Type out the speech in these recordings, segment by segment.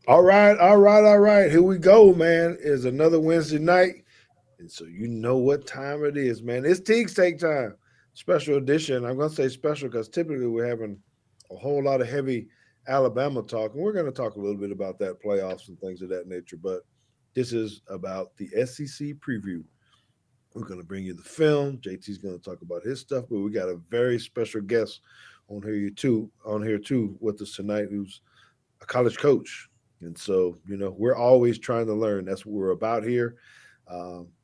All right. Here we go, man. It's another Wednesday night. And so you know what time it is, man. It's Teague's Take Time. Special edition. I'm gonna say special because typically we're having a whole lot of heavy Alabama talk, and we're gonna talk a little bit about that playoffs and things of that nature. But this is about the SEC preview. We're gonna bring you the film. JT's gonna talk about his stuff, but we got a very special guest on here too with us tonight who's a college coach. And so, we're always trying to learn. That's what we're about here,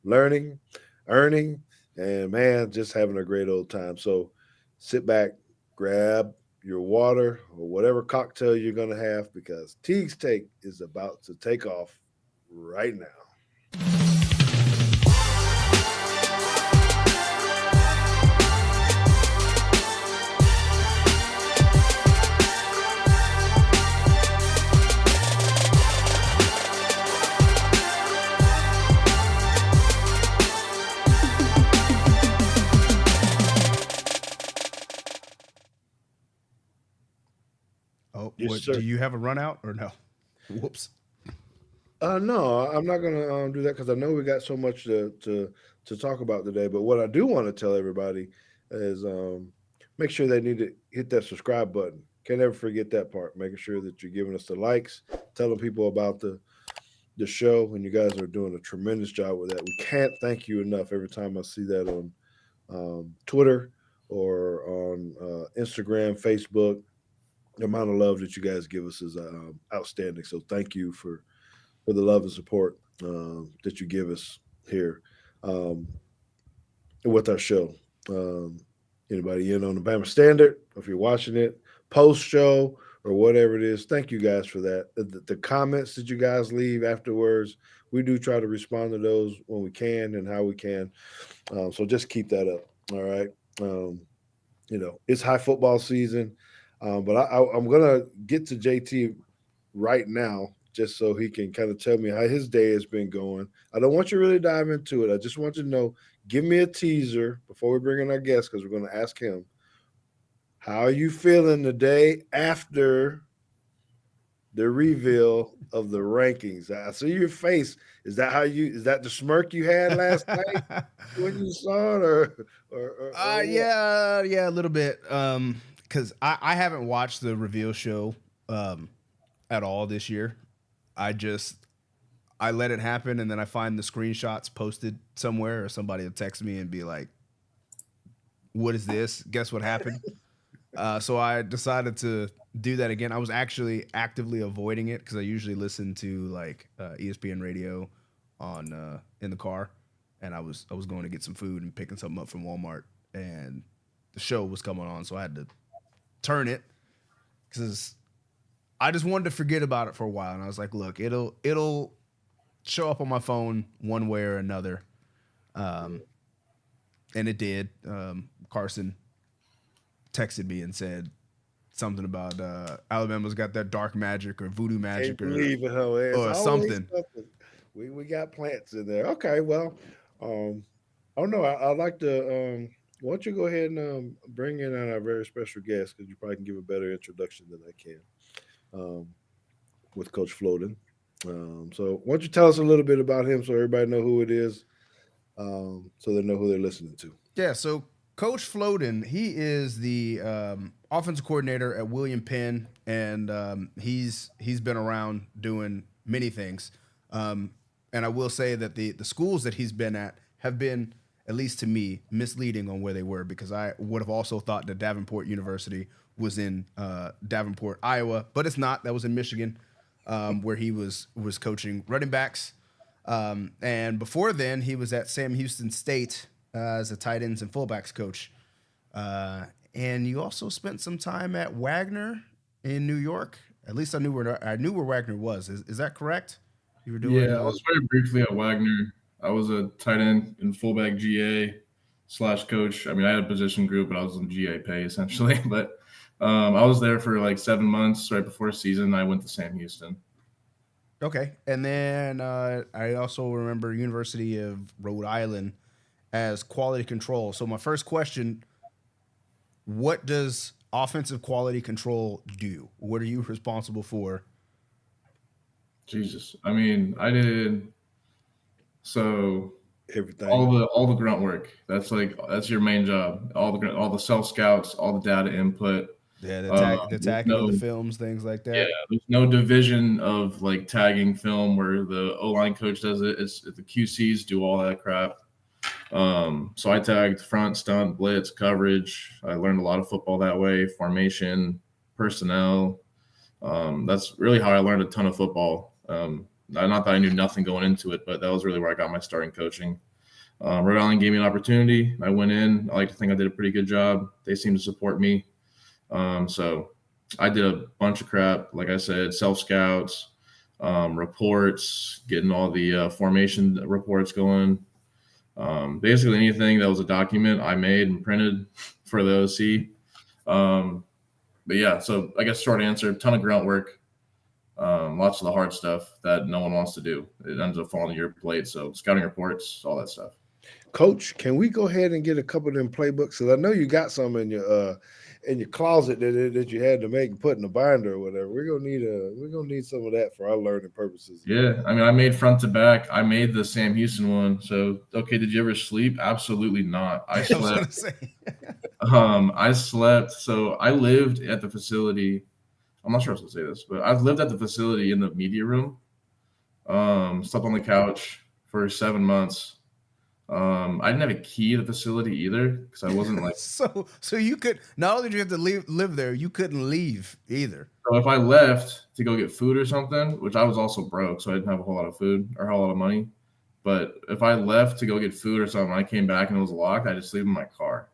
learning, earning, and man, just having a great old time. So sit back, grab your water or whatever cocktail you're going to have because Teague's Take is about to take off right now. Oh, Yes, what do sir. you have a run out or no? Whoops. No, I'm not going to do that because I know we got so much to talk about today. But what I do want to tell everybody is make sure they need to hit that subscribe button. Can't ever forget that part. Making sure that you're giving us the likes, telling people about the show, and you guys are doing a tremendous job with that. We can't thank you enough. Every time I see that on Twitter or on Instagram, Facebook, the amount of love that you guys give us is outstanding. So thank you for the love and support that you give us here um, with our show. Um, Anybody in on the Bama Standard, if you're watching it, post show or whatever it is, thank you guys for that. The comments that you guys leave afterwards, we do try to respond to those when we can and how we can. So just keep that up. All right. Um, it's high football season, but I'm gonna get to JT right now just so he can kind of tell me how his day has been going. I don't want you to really dive into it. I just want you to know, give me a teaser before we bring in our guest because we're going to ask him, how are you feeling the day after the reveal of the rankings? I see your face. Is that the smirk you had last night when you saw it or what? Yeah, a little bit. Because I haven't watched the reveal show at all this year. I just I let it happen, and then I find the screenshots posted somewhere, or somebody will text me and be like, "What is this? Guess what happened?" So I decided to do that again. I was actually actively avoiding it because I usually listen to like ESPN radio on in the car, and I was going to get some food and picking something up from Walmart, and the show was coming on, so I had to turn it because I just wanted to forget about it for a while, and I was like, look, it'll show up on my phone one way or another, um, and it did. Carson texted me and said something about Alabama's got that dark magic or voodoo Can't magic believe it, huh? It's or always something. something. We got plants in there. Okay, well, um, oh no, I'd like to. Why don't you go ahead and bring in our very special guest because you probably can give a better introduction than I can um, with Coach Floden. So why don't you tell us a little bit about him so everybody know who it is, so they know who they're listening to. Yeah, so Coach Floden, he is the offensive coordinator at William Penn, and he's been around doing many things. Um, and I will say that the schools that he's been at have been, at least to me, misleading on where they were because I would have also thought that Davenport University was in Davenport, Iowa, but it's not. That was in Michigan, where he was coaching running backs. And before then, he was at Sam Houston State as a tight ends and fullbacks coach. Uh, and you also spent some time at Wagner in New York. At least I knew where Wagner was. Is that correct? You were Yeah, doing. I was very briefly at Wagner. I was a tight end and fullback GA slash coach. I mean, I had a position group, but I was on GA pay essentially. But I was there for like 7 months right before season. I went to Sam Houston. Okay, and then I also remember University of Rhode Island as quality control. So my first question: what does offensive quality control do? What are you responsible for Jesus. I mean, I did so Everything. all the grunt work. That's your main job. All the self scouts, all the data input. Yeah, the There's tagging of the no films, things like Yeah, that. there's no division of like tagging film where the O line coach does it. It's the QCs do all that crap. So I tagged front, stunt, blitz, coverage. I learned a lot of football that way, formation, personnel. That's really how I learned a ton of football. Not that I knew nothing going into it, but that was really where I got my starting coaching. Rhode Island gave me an opportunity. I went in. I like to think I did a pretty good job. They seemed to support me. So I did a bunch of crap. Like I said, self scouts, reports, getting all the formation reports going. Basically anything that was a document I made and printed for the OC. But yeah, so I guess short answer, ton of grunt work, lots of the hard stuff that no one wants to do. It ends up falling to your plate. So scouting reports, all that stuff. Coach, can we go ahead and get a couple of them playbooks? Because I know you got some in your closet that you had to make and put in a binder or whatever. We're gonna need some of that for our learning purposes. Yeah, I mean, I made front to back. I made the Sam Houston one. So, okay, did you ever sleep? Absolutely not. I I was slept. gonna say. I slept. So I lived at the facility. I'm not sure how to say this, but I've lived at the facility in the media room. Slept on the couch for 7 months. I didn't have a key to the facility either because I wasn't like. So you could not only did you have to live there, you couldn't leave either. So if I left to go get food or something, which I was also broke, so I didn't have a whole lot of food or a whole lot of money. But if I left to go get food or something, I came back and it was locked. I just leave in my car.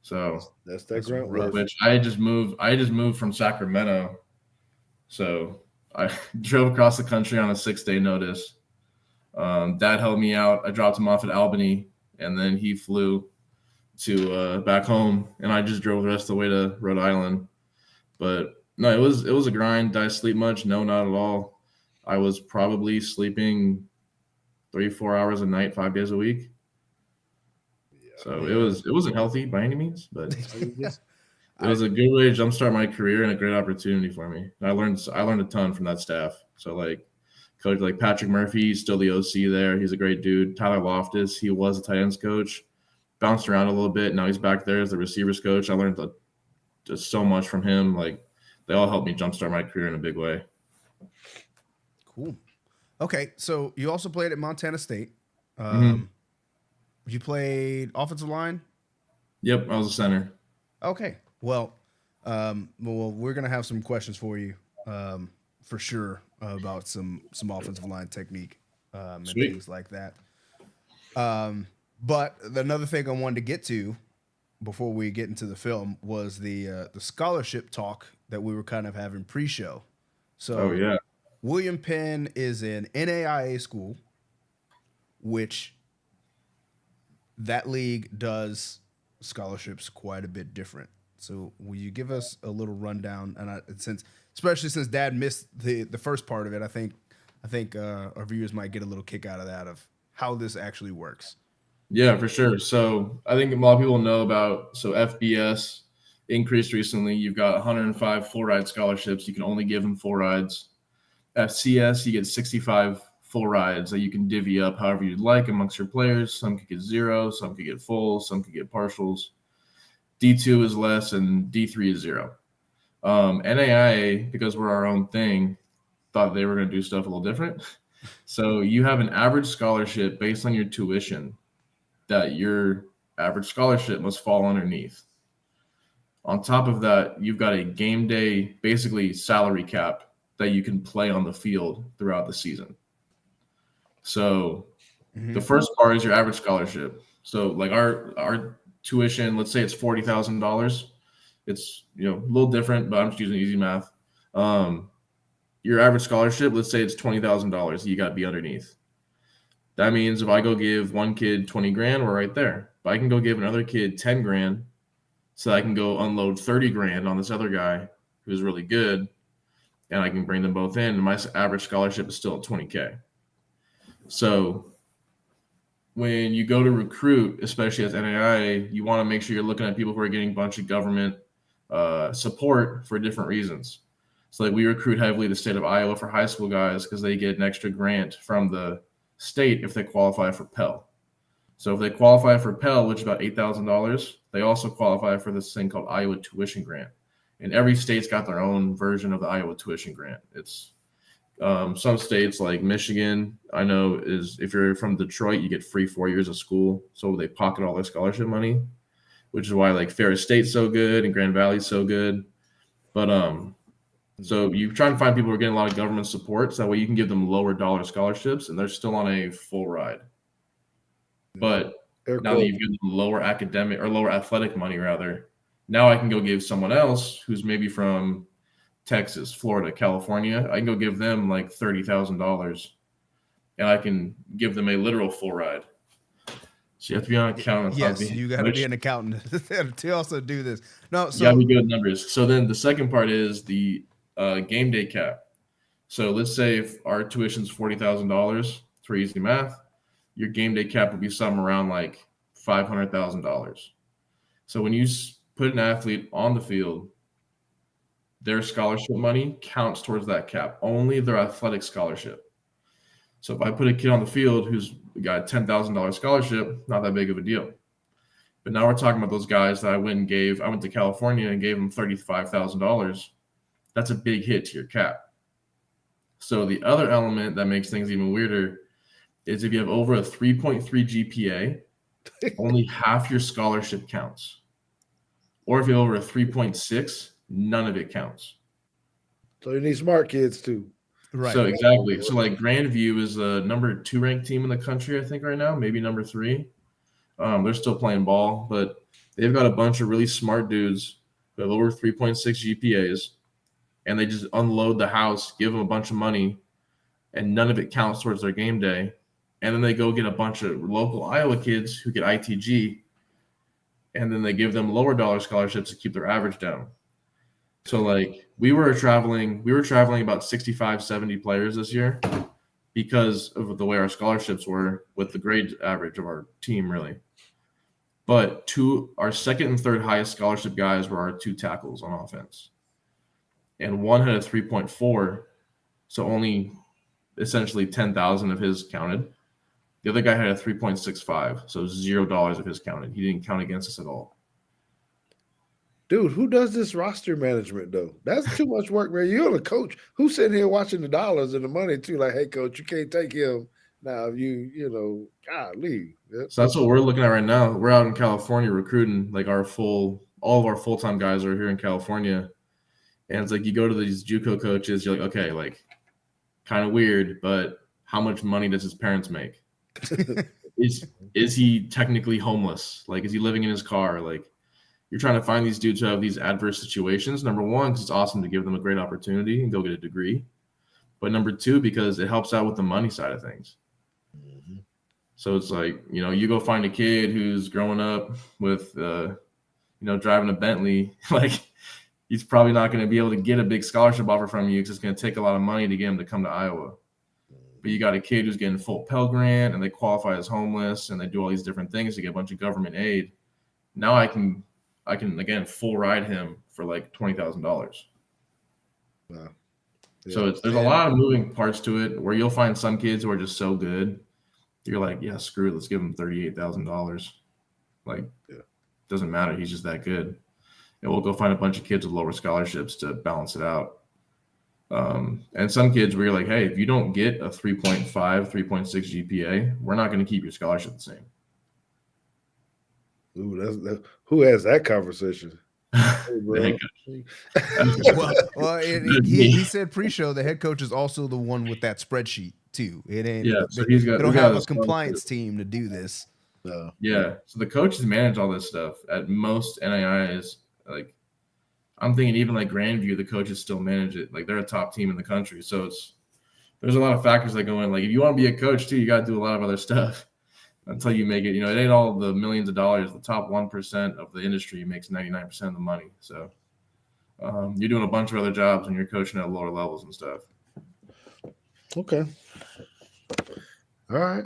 So, That's that That's grunt rough. work. which I just moved. I just moved from Sacramento, so I drove across the country on a 6-day notice. Dad helped me out. I dropped him off at Albany, and then he flew to back home, and I just drove the rest of the way to Rhode Island. But no, it was a grind. Did I sleep much? No, not at all. I was probably sleeping 3-4 hours a night, 5 days a week. So it wasn't healthy by any means, but it was a good way to jumpstart my career and a great opportunity for me. And I learned a ton from that staff. So like coach like Patrick Murphy, he's still the OC there. He's a great dude. Tyler Loftus, he was a tight ends coach. Bounced around a little bit. Now he's back there as the receivers coach. I learned just so much from him. Like they all helped me jumpstart my career in a big way. Cool. Okay, so you also played at Montana State. Mhm. You played offensive line. Yep, I was a center. Okay. Well, we're gonna have some questions for you, for sure, about some offensive line technique, and Sweet. things like that. But another thing I wanted to get to before we get into the film was the scholarship talk that we were kind of having pre-show. So Oh yeah. William Penn is an NAIA school, which that league does scholarships quite a bit different. So will you give us a little rundown? And especially since Dad missed the first part of it, I think our viewers might get a little kick out of that of how this actually works. Yeah, for sure. So I think a lot of people know about FBS increased recently. You've got 105 full ride scholarships. You can only give them full rides. FCS, you get 65 full rides that you can divvy up however you'd like amongst your players. Some could get 0, some could get full, some could get partials. D2 is less, and D3 is 0. NAIA, because we're our own thing, thought they were going to do stuff a little different. So you have an average scholarship based on your tuition that your average scholarship must fall underneath. On top of that, you've got a game day, basically salary cap that you can play on the field throughout the season. So the first part is your average scholarship. So like our tuition, let's say it's $40,000. It's a little different, but I'm just using easy math. Your average scholarship, let's say it's $20,000. You got to be underneath. That means if I go give one kid 20 grand, we're right there. But I can go give another kid 10 grand, so I can go unload 30 grand on this other guy who's really good, and I can bring them both in. And my average scholarship is still at 20K. So when you go to recruit, especially as NAIA, you want to make sure you're looking at people who are getting a bunch of government support for different reasons. So like we recruit heavily the state of Iowa for high school guys because they get an extra grant from the state if they qualify for Pell. So if they qualify for Pell, which is about $8,000, they also qualify for this thing called Iowa tuition grant. And every state's got their own version of the Iowa tuition grant. It's some states like Michigan, I know, is if you're from Detroit, you get free 4 years of school. So they pocket all their scholarship money, which is why like Ferris State's so good and Grand Valley's so good. But so you try and find people who are getting a lot of government support, so that way you can give them lower dollar scholarships and they're still on a full ride. But now that you've given them lower academic or lower athletic money, rather, now I can go give someone else who's maybe from Texas, Florida, California, I can go give them like $30,000 and I can give them a literal full ride. So you have to be an accountant. Yes, you got to be an accountant to also do this. No, so you got to be good with numbers. So then the second part is the game day cap. So let's say if our tuition's $40,000 for easy math, your game day cap would be something around like $500,000. So when you put an athlete on the field, their scholarship money counts towards that cap, only their athletic scholarship. So if I put a kid on the field who's got a $10,000 scholarship, not that big of a deal. But now we're talking about those guys that I went to California and gave them $35,000. That's a big hit to your cap. So the other element that makes things even weirder is if you have over a 3.3 GPA, only half your scholarship counts. Or if you have over a 3.6, none of it counts. So you need smart kids too. Right. So exactly. So like Grandview is the number 2 ranked team in the country, I think right now, maybe number 3. They're still playing ball, but they've got a bunch of really smart dudes who have over 3.6 GPAs, and they just unload the house, give them a bunch of money, and none of it counts towards their game day. And then they go get a bunch of local Iowa kids who get ITG, and then they give them lower dollar scholarships to keep their average down. So like we were traveling about 65, 70 players this year because of the way our scholarships were with the grade average of our team, really. But our second and third highest scholarship guys were our 2 tackles on offense. And one had a 3.4, so only essentially 10,000 of his counted. The other guy had a 3.65, so $0 of his counted. He didn't count against us at all. Dude, who does this roster management though? That's too much work, man. You're the coach. Who's sitting here watching the dollars and the money too? Like, hey, coach, you can't take him now. Golly. So that's what we're looking at right now. We're out in California recruiting, like all of our full-time guys are here in California. And it's like you go to these JUCO coaches, you're like, okay, like kind of weird, but how much money does his parents make? Is he technically homeless? Like, is he living in his car? Like, you're trying to find these dudes who have these adverse situations. Number one, because it's awesome to give them a great opportunity and go get a degree. But number two, because it helps out with the money side of things. Mm-hmm. So it's like, you go find a kid who's growing up with, driving a Bentley, like he's probably not going to be able to get a big scholarship offer from you because it's going to take a lot of money to get him to come to Iowa. But you got a kid who's getting full Pell Grant and they qualify as homeless and they do all these different things to get a bunch of government aid. Now I can again full ride him for like $20,000. Wow. Yeah. So there's a lot of moving parts to it where you'll find some kids who are just so good. You're like, yeah, screw it. Let's give him $38,000. Like, doesn't matter. He's just that good. And we'll go find a bunch of kids with lower scholarships to balance it out. And some kids where you're like, hey, if you don't get a 3.5, 3.6 GPA, we're not going to keep your scholarship the same. Ooh, who has that conversation? Hey, bro. He said pre-show the head coach is also the one with that spreadsheet too. It ain't. Yeah, so they don't have a compliance team to do this. No. Yeah, so the coaches manage all this stuff at most NAIAs. Like, I'm thinking even like Grandview, the coaches still manage it. Like, they're a top team in the country. So there's a lot of factors that go in. Like, if you want to be a coach too, you got to do a lot of other stuff until you make it. It ain't all the millions of dollars. The top 1% of the industry makes 99% of the money. So you're doing a bunch of other jobs and you're coaching at lower levels and stuff. Okay. All right.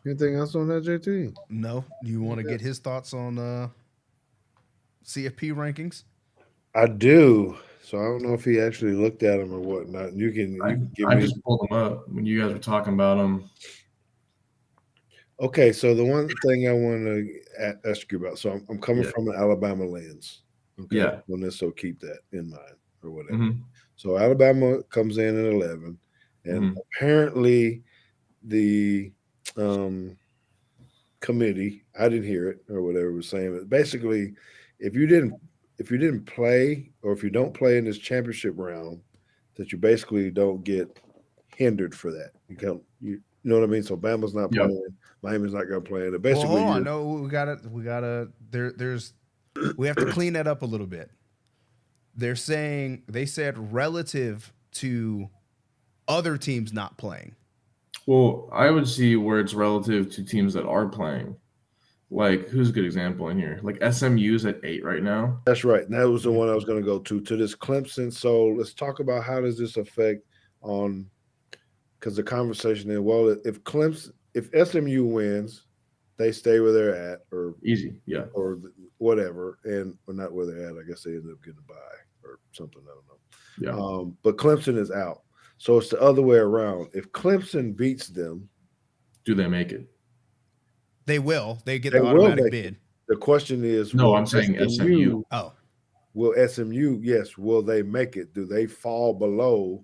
Anything else on that, JT? No. Do you want to get his thoughts on CFP rankings? I do. So I don't know if he actually looked at them or whatnot. You can give I me. just pulled them up when you guys were talking about them. Okay, so the one thing I want to ask you about. So I'm coming Yeah. from an Alabama lens. Okay, Yeah. on this, so keep that in mind or whatever. Mm-hmm. So Alabama comes in at 11, and Mm-hmm. apparently the committee, I didn't hear it or whatever, was saying, but basically, if you didn't play or if you don't play in this championship round, that you basically don't get hindered for that. You know what I mean? So Bama's not Yep. playing, Miami's not going to play. And Well, basically, hold on. No, we gotta. We have to clean that up a little bit. They said relative to other teams not playing. Well, I would see where it's relative to teams that are playing. Like, who's a good example in here? Like SMU's at 8 right now. that's right. And that was the Mhm. one I was going to go to this Clemson. So let's talk about how does this affect on because the conversation is well, if SMU wins, they stay where they're at, Easy. Yeah. or whatever, and or not where they're at. I guess they ended up getting a bye or something. I don't Yeah. know. But Clemson is out, so it's the other way around. If Clemson beats them, Do they make it? They will. They get they the will automatic make it. bid. The question is, No, I'm saying SMU. Oh, Will SMU? Yes, will they make it? Do they fall below?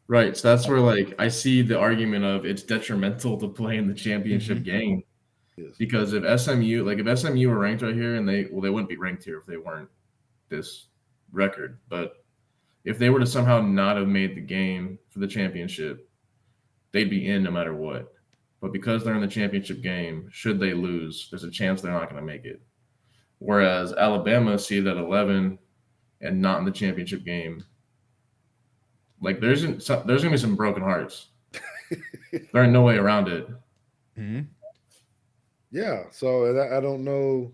Right. So that's where like I see the argument of it's detrimental to play in the championship Mhm. game Yes. because if SMU were ranked right here and they wouldn't be ranked here if they weren't this record. But if they were to somehow not have made the game for the championship, they'd be in no matter what. But because they're in the championship game, should they lose, there's a chance they're not going to make it. Whereas Alabama seated at 11 and not in the championship game, like there's gonna be some broken hearts. There ain't no way around it. Mhm. Yeah. So and I don't know.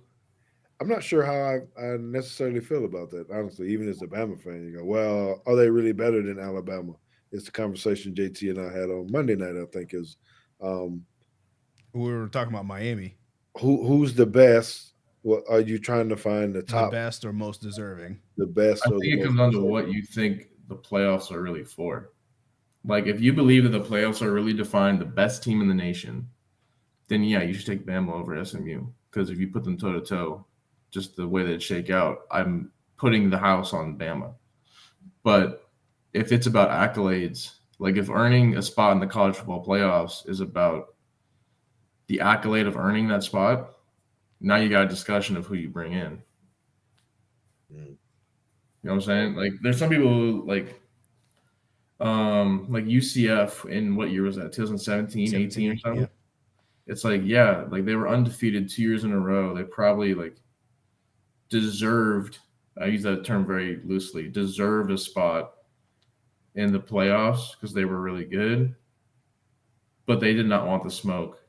I'm not sure how I necessarily feel about that, honestly. Even as a Bama fan, you go, well, are they really better than Alabama? It's the conversation JT and I had on Monday night, I think, is um, We were talking about Miami, who's the best? What are you trying to find the best or most deserving. the best I or the think it most comes down to deserving? what you think the playoffs are really for. Like if you believe that the playoffs are really defined the best team in the nation, then yeah, you should take Bama over SMU. Because if you put them toe to toe, just the way that it shake out, I'm putting the house on Bama. But if it's about accolades, like if earning a spot in the college football playoffs is about the accolade of earning that spot, now you got a discussion of who you bring in. Mm. You know what I'm saying? Like there's some people who like UCF in what year was that? 2017, 18 or 17. something? Yeah. It's like, yeah, like they were undefeated 2 years in a row. They probably like deserved, I use that term very loosely, deserved a spot in the playoffs because they were really good, but they did not want the smoke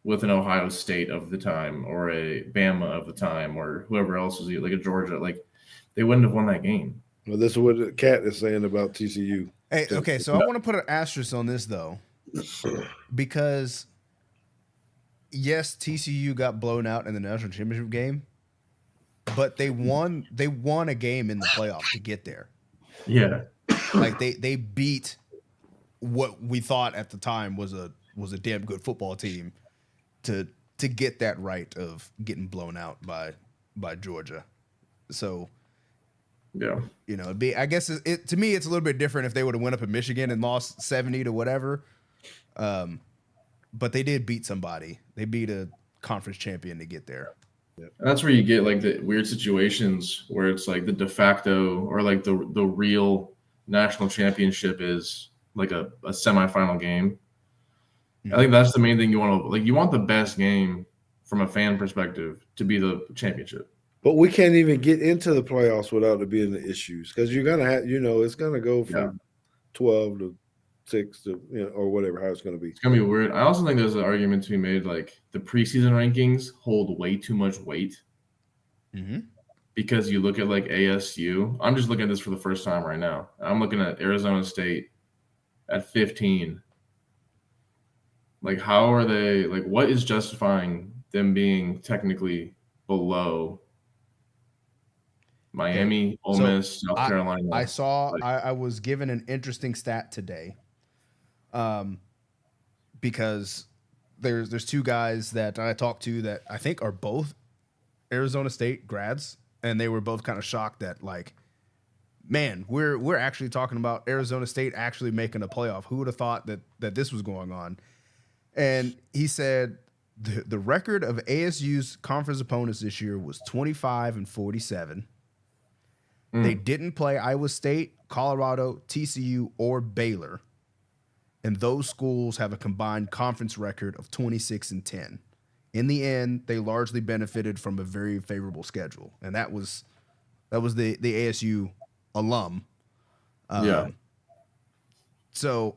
with an Ohio State of the time or a Bama of the time or whoever else was like a Georgia. Like they wouldn't have won that game. Well, this is what the cat is saying about TCU. Hey, okay, so I want to put an asterisk on this though, because yes, TCU got blown out in the national championship game, but they won a game in the playoff to get there. Yeah. Like they beat what we thought at the time was a damn good football team to get that right of getting blown out by Georgia. So, Yeah. you know, I guess it to me it's a little bit different if they would have went up in Michigan and lost 70 to whatever. But they did beat somebody. They beat a conference champion to get there. And that's where you get like the weird situations where it's like the de facto or like the real national championship is like a semifinal game. I think that's the main thing you want to like. You want the best game from a fan perspective to be the championship. But we can't even get into the playoffs without it being the issues because you're gonna have, it's gonna go Yeah, from 12 to 6 to or whatever how it's gonna be. it's gonna be weird. I also think there's an argument to be made like the preseason rankings hold way too much weight Mm-hmm. because you look at like ASU. I'm just looking at this for the first time right now. I'm looking at Arizona State at 15. Like, how are they? Like, what is justifying them being technically below Okay. Miami, Ole So Miss, South I Carolina. Like, I was given an interesting stat today. Um, because there's two guys that I talked to that I think are both Arizona State grads, and they were both kind of shocked that like, man, we're actually talking about Arizona State actually making a playoff. Who would have thought that this was going on? And he said the record of ASU's conference opponents this year was 25-47. They mm, didn't play Iowa State, Colorado, TCU, or Baylor, and those schools have a combined conference record of 26-10. In the end, they largely benefited from a very favorable schedule, and that was the ASU alum. yeah. Um, so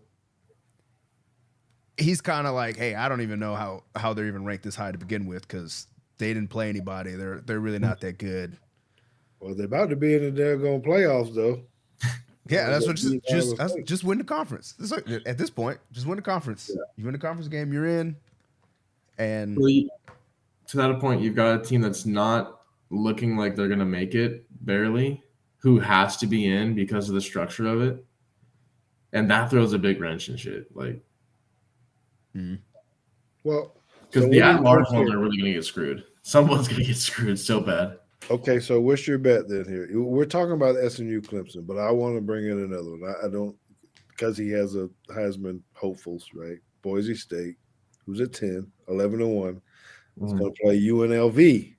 he's kind of like, hey, I don't even know how they're even ranked this high to begin with because they didn't play anybody. They're really not that good. Well, they're about to be in the daggone playoffs, though. Yeah, that's They what beat Iowa State. just win the conference. At this point, just win the conference. You win the conference game, you're in. And Well, to that point, you've got a team that's not looking like they're going to make it, barely, who has to be in because of the structure of it. And that throws a big wrench in shit. Like, Well, so because the what do at you large think ones here? are really going to get screwed. Someone's going to get screwed so bad. Okay, so what's your bet then here? We're talking about SMU Clemson, but I want to bring in another one. I don't because he has a Heisman hopefuls, right? Boise State, who's at 10, 11-1. It's Mm. going to play UNLV,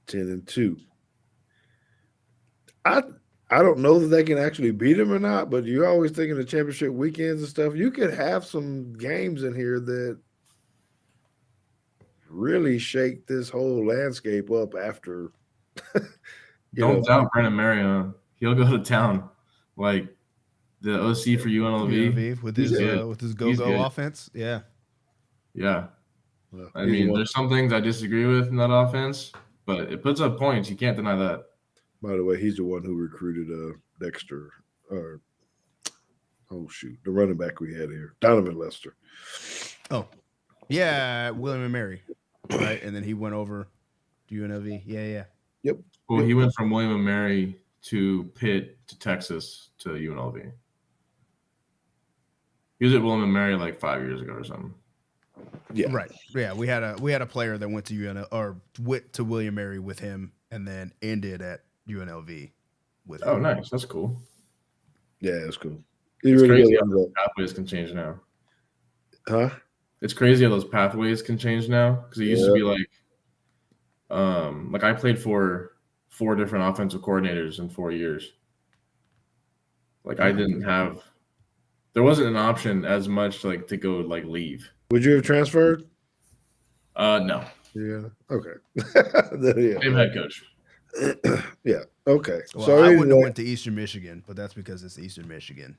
10-2. I I don't know that they can actually beat him or not, but you're always thinking of championship weekends and stuff. You could have some games in here that really shake this whole landscape up after you Don't know. doubt Brandon Marion. He'll go to town. Like, the OC for UNLV, UNLV he's good. with his go He's go good. offense, yeah. Yeah. Well, I he's the mean, one. there's some things I disagree with in that offense, but it puts up points. You can't deny that. By the way, he's the one who recruited Dexter, or oh shoot, the running back we had here, Donovan Lester. Oh, yeah, William and Mary, right? And then he went over to UNLV. Yeah, yeah. Yep, Well, yep. he went from William and Mary to Pitt to Texas to UNLV. He was at William and Mary like 5 years ago or something. Yeah, Right. Yeah, we had a player that went to UNL or went to William Mary with him and then ended at UNLV with Oh, him. nice. That's cool. yeah, it's cool. He's It's really crazy how good. those pathways can change now. Huh? It's crazy how those pathways can change now because it used to Yeah. be like I played for 4 different offensive coordinators in 4 years. Like I didn't have, there wasn't an option as much like to go like leave. Would you have transferred? No, Yeah. Okay. Yeah. same head coach. Yeah. Okay. Well, So I wouldn't have anyway, went to Eastern Michigan, but that's because it's Eastern Michigan.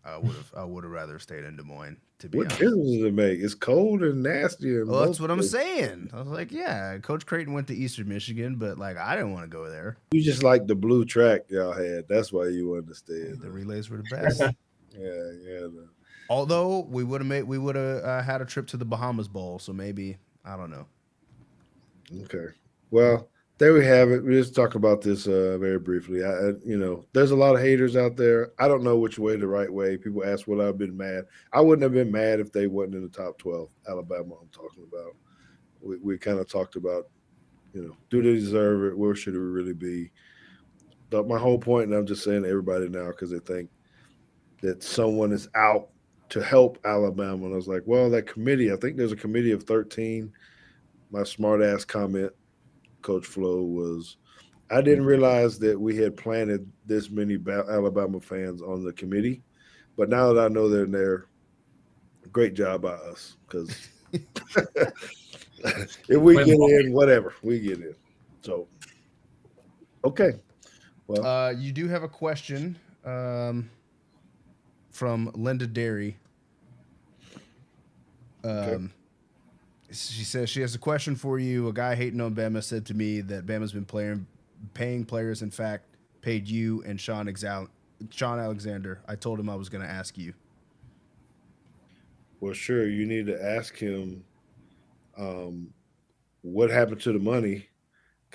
I would have rather stayed in Des Moines, to be what honest. difference does it make? It's cold and nasty in Well, that's both what I'm places. saying. I was like, yeah, Coach Creighton went to Eastern Michigan, but like I didn't want to go there. You just like the blue track y'all had. That's why you understand. The relays were the best. Yeah. Yeah. Although we would have had a trip to the Bahamas Bowl, so maybe I don't know. Okay. Well, there we have it. We just talk about this very briefly. There's a lot of haters out there. I don't know which way the right way. People ask, would I have been mad? I wouldn't have been mad if they wasn't in the top 12. Alabama, I'm talking about. We kind of talked about, do they deserve it? Where should it really be? But my whole point, and I'm just saying to everybody now because they think that someone is out to help Alabama. And I was like, well, that committee, I think there's a committee of 13. My smart ass comment, Coach Flo, was I didn't realize that we had planted this many Alabama fans on the committee. But now that I know they're in there, great job by us. Because if we get in, whatever, we get in. So, okay. Well, You do have a question from Linda Derry. okay. She says she has a question for you. A guy hating on Bama said to me that Bama's been paying players. In fact, paid you and Sean Alexander. I told him I was going to ask you. Well, sure. You need to ask him what happened to the money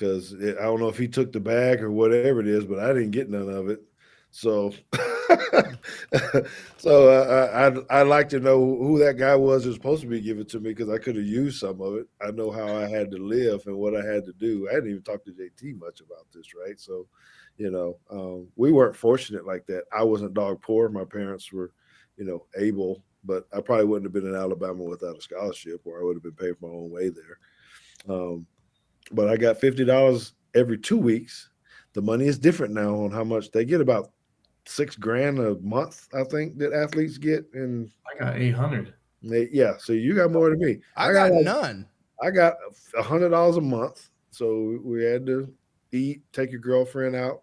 because I don't know if he took the bag or whatever it is, but I didn't get none of it. So, so I'd like to know who that guy was who's supposed to be giving to me because I could have used some of it. I know how I had to live and what I had to do. I hadn't even talked to JT much about this, right? So, we weren't fortunate like that. I wasn't dog poor. My parents were, able, but I probably wouldn't have been in Alabama without a scholarship, or I would have been paying for my own way there. Um, but I got $50 every 2 weeks. The money is different now on how much they get. About 6 grand a month, I think, that athletes get, and I got 800. yeah. So you got more than me. I I got got like none. I got $100 a month. So we had to eat, take your girlfriend out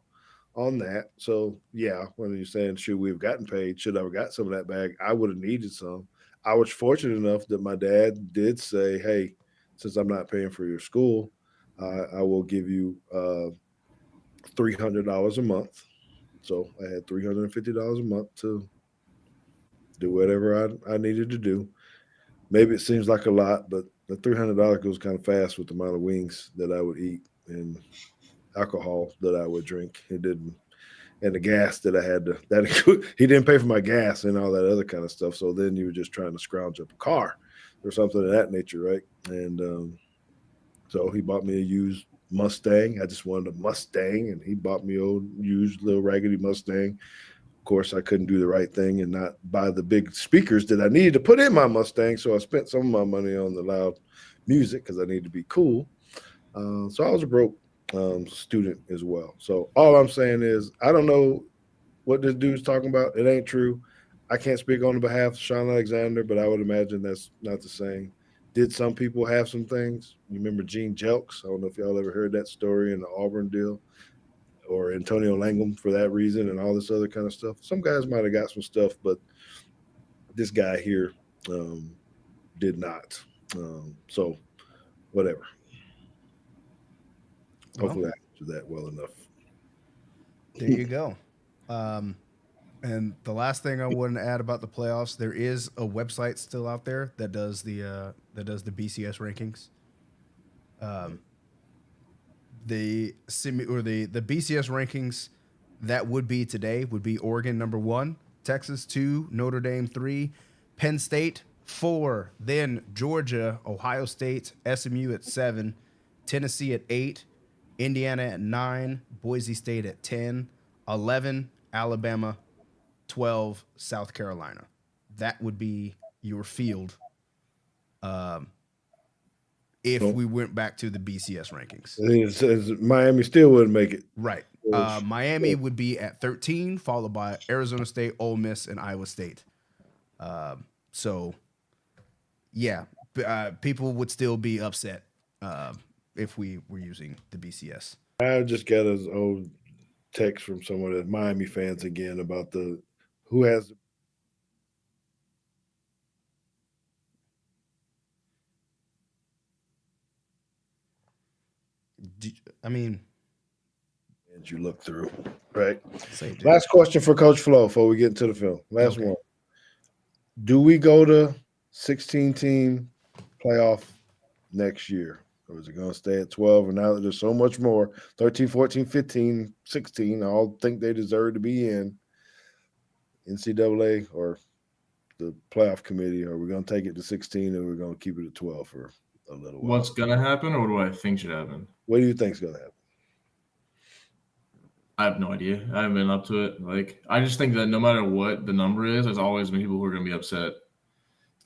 on that. So yeah, when you're saying should we have gotten paid, should I have got some of that bag? I would have needed some. I was fortunate enough that my dad did say, "Hey, since I'm not paying for your school, I will give you $300 a month." So I had $350 a month to do whatever I needed to do. Maybe it seems like a lot, but the $300 goes kind of fast with the amount of wings that I would eat and alcohol that I would drink. It didn't, and the gas that I had to that he didn't pay for my gas and all that other kind of stuff. So then you were just trying to scrounge up a car or something of that nature, right? And so he bought me a used Mustang. I just wanted a Mustang, and he bought me a old used little raggedy Mustang. Of course, I couldn't do the right thing and not buy the big speakers that I needed to put in my Mustang. So I spent some of my money on the loud music because I needed to be cool. So I was a broke student as well. So all I'm saying is I don't know what this dude's talking about. It ain't true. I can't speak on the behalf of Sean Alexander, but I would imagine that's not the same. Did some people have some things? You remember Gene Jelks? I don't know if y'all ever heard that story in the Auburn deal, or Antonio Langham for that reason, and all this other kind of stuff. Some guys might have got some stuff, but this guy here um, did not. So whatever. Well, Hopefully I answered that well enough. there you go. Um, and the last thing I wanted to add about the playoffs, there is a website still out there that does the BCS rankings. The BCS rankings that would be today would be Oregon number 1, Texas 2, Notre Dame 3, Penn State 4, then Georgia, Ohio State, SMU at 7, Tennessee at 8, Indiana at 9, Boise State at 10, 11, Alabama, 12, South Carolina. That would be your field if So we went back to the BCS rankings. it says Miami still wouldn't make it. Right. Miami would be at 13, followed by Arizona State, Ole Miss, and Iowa State. So, yeah, people would still be upset if we were using the BCS. I just got an old text from someone that's Miami fans again about the who has I mean, and you look through, right? saved it. Last question for Coach Flo before we get into the film. Last Okay. one. Do we go to 16-team playoff next year? Or is it going to stay at 12? And now that there's so much more 13, 14, 15, 16, all think they deserve to be in NCAA or the playoff committee. Are we going to take it to 16 or we're going to keep it at 12 for a little while? What's gonna happen, or what do I think should happen? What do you think is going to happen? I have no idea. I haven't been up to it. Like, I just think that no matter what the number is, there's always been people who are gonna be upset.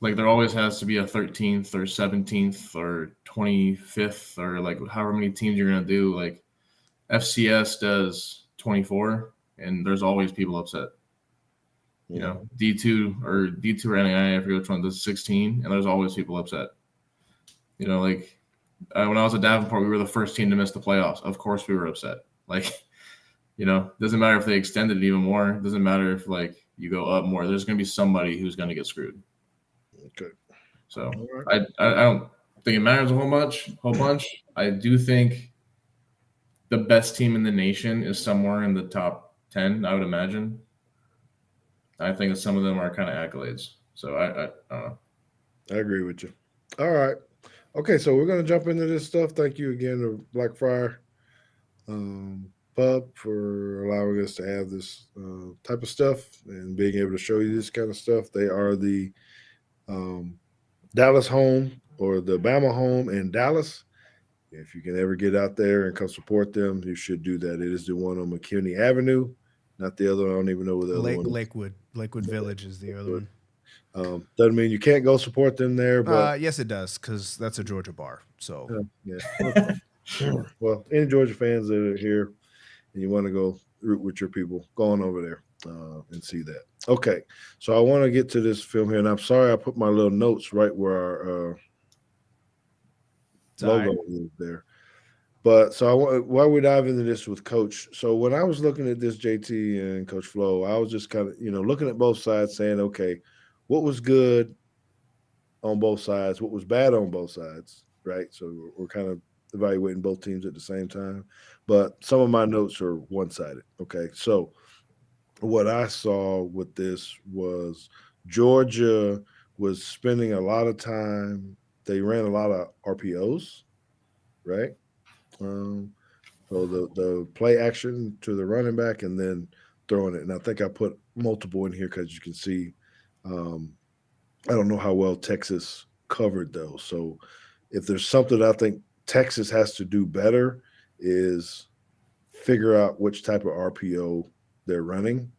Like, there always has to be a 13th or 17th or 25th or like however many teams you're gonna do. Like, FCS does 24, and there's always people upset. You know, D2 or NAI, I forget which one, does 16, and there's always people upset. You know, like when I was at Davenport, we were the first team to miss the playoffs. Of course, we were upset. Like, you know, doesn't matter if they extended it even more. Doesn't matter if like you go up more. There's going to be somebody who's going to get screwed. Okay. So right. I don't think it matters a whole bunch. I do think the best team in the nation is somewhere in the top 10. I would imagine. I think that some of them are kind of accolades. So I don't know. I agree with you. All right. Okay, so we're gonna jump into this stuff. Thank you again to Blackfriar Pub for allowing us to have this type of stuff and being able to show you this kind of stuff. They are the um, Dallas home or the Bama home in Dallas. If you can ever get out there and come support them, you should do that. It is the one on McKinney Avenue, not the other one. I don't even know where the other one is. Lakewood Village is the other one. Doesn't mean you can't go support them there, but Yes, it does, because that's a Georgia bar. So yeah. Okay. Well, any Georgia fans that are here and you want to go root with your people, go on over there and see that. Okay, so I want to get to this film here, and I'm sorry I put my little notes right where our logo is there. But so while we dive into this with Coach, so when I was looking at this JT and Coach Flo, I was just kind of looking at both sides, saying, okay, what was good on both sides, what was bad on both sides, right? So we're kind of evaluating both teams at the same time. But some of my notes are one sided. Okay, so what I saw with this was Georgia was spending a lot of time. They ran a lot of RPOs, right? Um, so the play action to the running back and then throwing it. And I think I put multiple in here because you can see. Um, I don't know how well Texas covered those. So if there's something I think Texas has to do better is figure out which type of RPO they're running.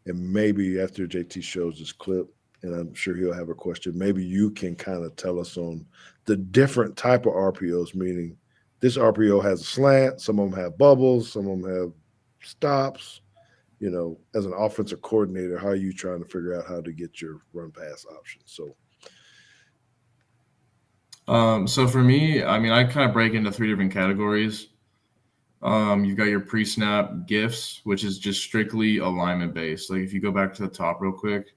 And maybe after JT shows this clip, and I'm sure he'll have a question, maybe you can kind of tell us on the different type of RPOs, meaning this RPO has a slant, some of them have bubbles, some of them have stops. As an offensive coordinator, how are you trying to figure out how to get your run pass options? So for me, I mean, I kind of break into three different categories. You've got your pre-snap gifts, which is just strictly alignment based. Like if you go back to the top real quick,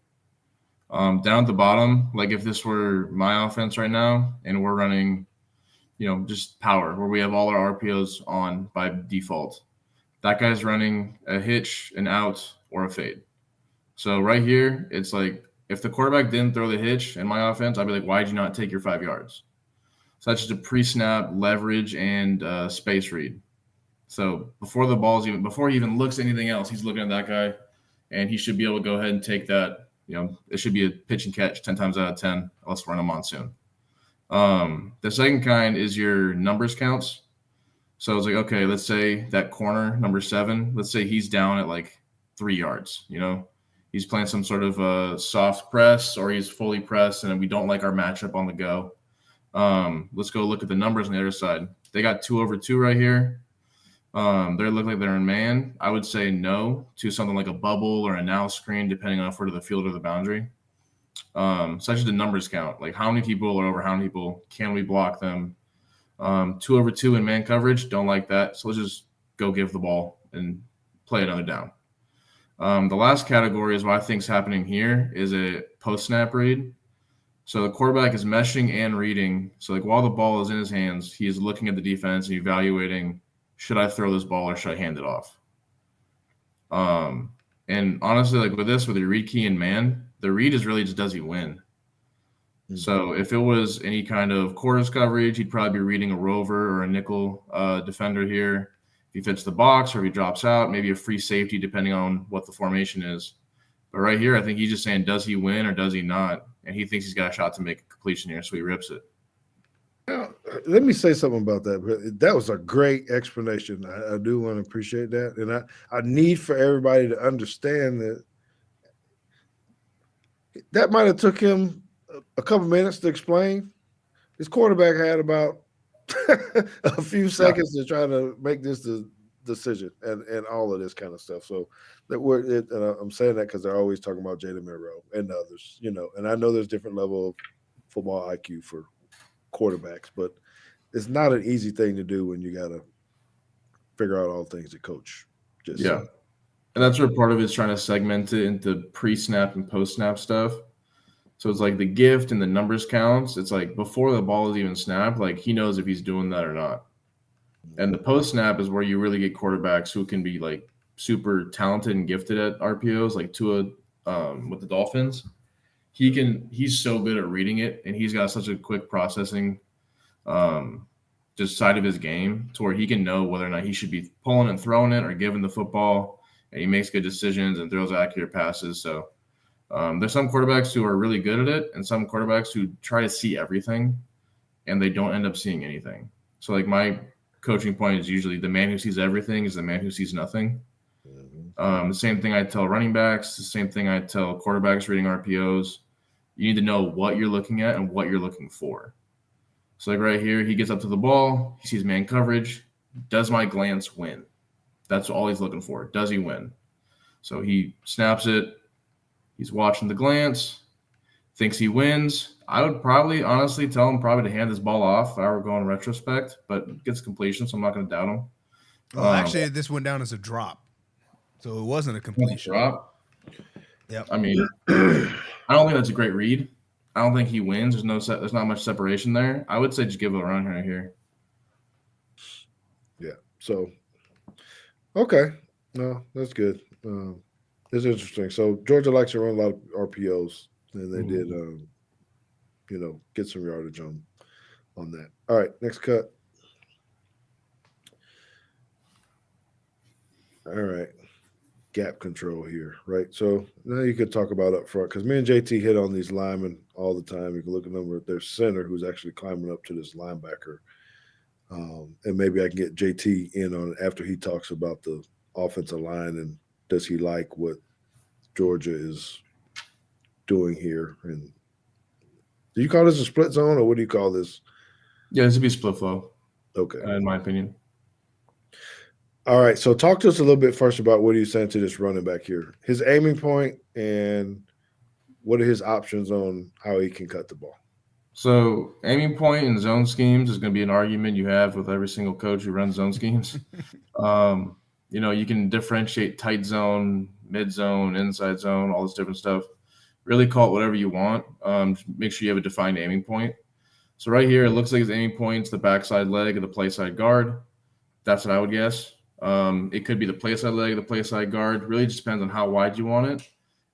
down at the bottom, like if this were my offense right now and we're running, just power where we have all our RPOs on by default, that guy's running a hitch, an out, or a fade. So right here, it's like if the quarterback didn't throw the hitch in my offense, I'd be like, why did you not take your 5 yards? So that's just a pre-snap leverage and space read. So before he even looks at anything else, he's looking at that guy, and he should be able to go ahead and take that. It should be a pitch and catch 10 times out of 10, unless we're in a monsoon. The second kind is your numbers counts. So it's like, okay, let's say that corner, number 7, let's say he's down at like 3 yards. He's playing some sort of soft press or he's fully pressed, and we don't like our matchup on the go. Let's go look at the numbers on the other side. They got 2 over 2 right here. They look like they're in man. I would say no to something like a bubble or a now screen, depending on if we're to the field or the boundary. Such as the numbers count, like how many people are over how many people, can we block them? 2 over 2 in man coverage, don't like that. So let's just go give the ball and play another down. The last category is what I think is happening here is a post-snap read. So the quarterback is meshing and reading. So like while the ball is in his hands, he is looking at the defense and evaluating, should I throw this ball or should I hand it off? And honestly, like with your read key and man, the read is really just does he win? Mm-hmm. So if it was any kind of quarters coverage, he'd probably be reading a rover or a nickel defender here. If he fits the box or if he drops out, maybe a free safety depending on what the formation is. But right here, I think he's just saying, does he win or does he not? And he thinks he's got a shot to make a completion here, so he rips it. Now, let me say something about that. That was a great explanation. I do want to appreciate that. And I need for everybody to understand that might have took him a couple minutes to explain. His quarterback had about a few seconds to try to make this decision and all of this kind of stuff. So and I'm saying that because they're always talking about Jalen Monroe and others, and I know there's different level of football IQ for quarterbacks, but it's not an easy thing to do when you got to figure out all things that coach just said. And that's where part of it is trying to segment it into pre-snap and post-snap stuff. So it's like the gift and the numbers counts. It's like before the ball is even snapped, like he knows if he's doing that or not. And the post-snap is where you really get quarterbacks who can be like super talented and gifted at RPOs, like Tua with the Dolphins. He's so good at reading it, and he's got such a quick processing just side of his game to where he can know whether or not he should be pulling and throwing it or giving the football, and he makes good decisions and throws accurate passes. So there's some quarterbacks who are really good at it and some quarterbacks who try to see everything and they don't end up seeing anything. So like my coaching point is usually the man who sees everything is the man who sees nothing. The same thing I tell running backs, the same thing I tell quarterbacks reading RPOs. You need to know what you're looking at and what you're looking for. So like right here, he gets up to the ball, he sees man coverage. Does my glance win? That's all he's looking for. Does he win? So he snaps it. He's watching the glance, thinks he wins. I would probably honestly tell him probably to hand this ball off if I were going retrospect, but gets completion, so I'm not going to doubt him. Well, actually, this went down as a drop, so it wasn't a completion. Drop. Yep. I mean, I don't think that's a great read. I don't think he wins. There's not much separation there. I would say just give it a run right here. Yeah. So, okay. No, that's good. It's interesting. So Georgia likes to run a lot of RPOs, and they did, get some yardage on that. All right, next cut. All right, gap control here, right? So now you could talk about up front because me and JT hit on these linemen all the time. You can look at them with their center who's actually climbing up to this linebacker. And maybe I can get JT in on it after he talks about the offensive line and does he like what Georgia is doing here. And do you call this a split zone or what do you call this? Yeah, this would be split flow. Okay. In my opinion. All right. So talk to us a little bit first about what he's saying to this running back here. His aiming point and what are his options on how he can cut the ball? So aiming point in zone schemes is going to be an argument you have with every single coach who runs zone schemes. You can differentiate tight zone, mid zone, inside zone, all this different stuff. Really call it whatever you want. Make sure you have a defined aiming point. So right here, it looks like his aiming point's the backside leg of the play side guard. That's what I would guess. It could be the play side leg of the play side guard. Really just depends on how wide you want it.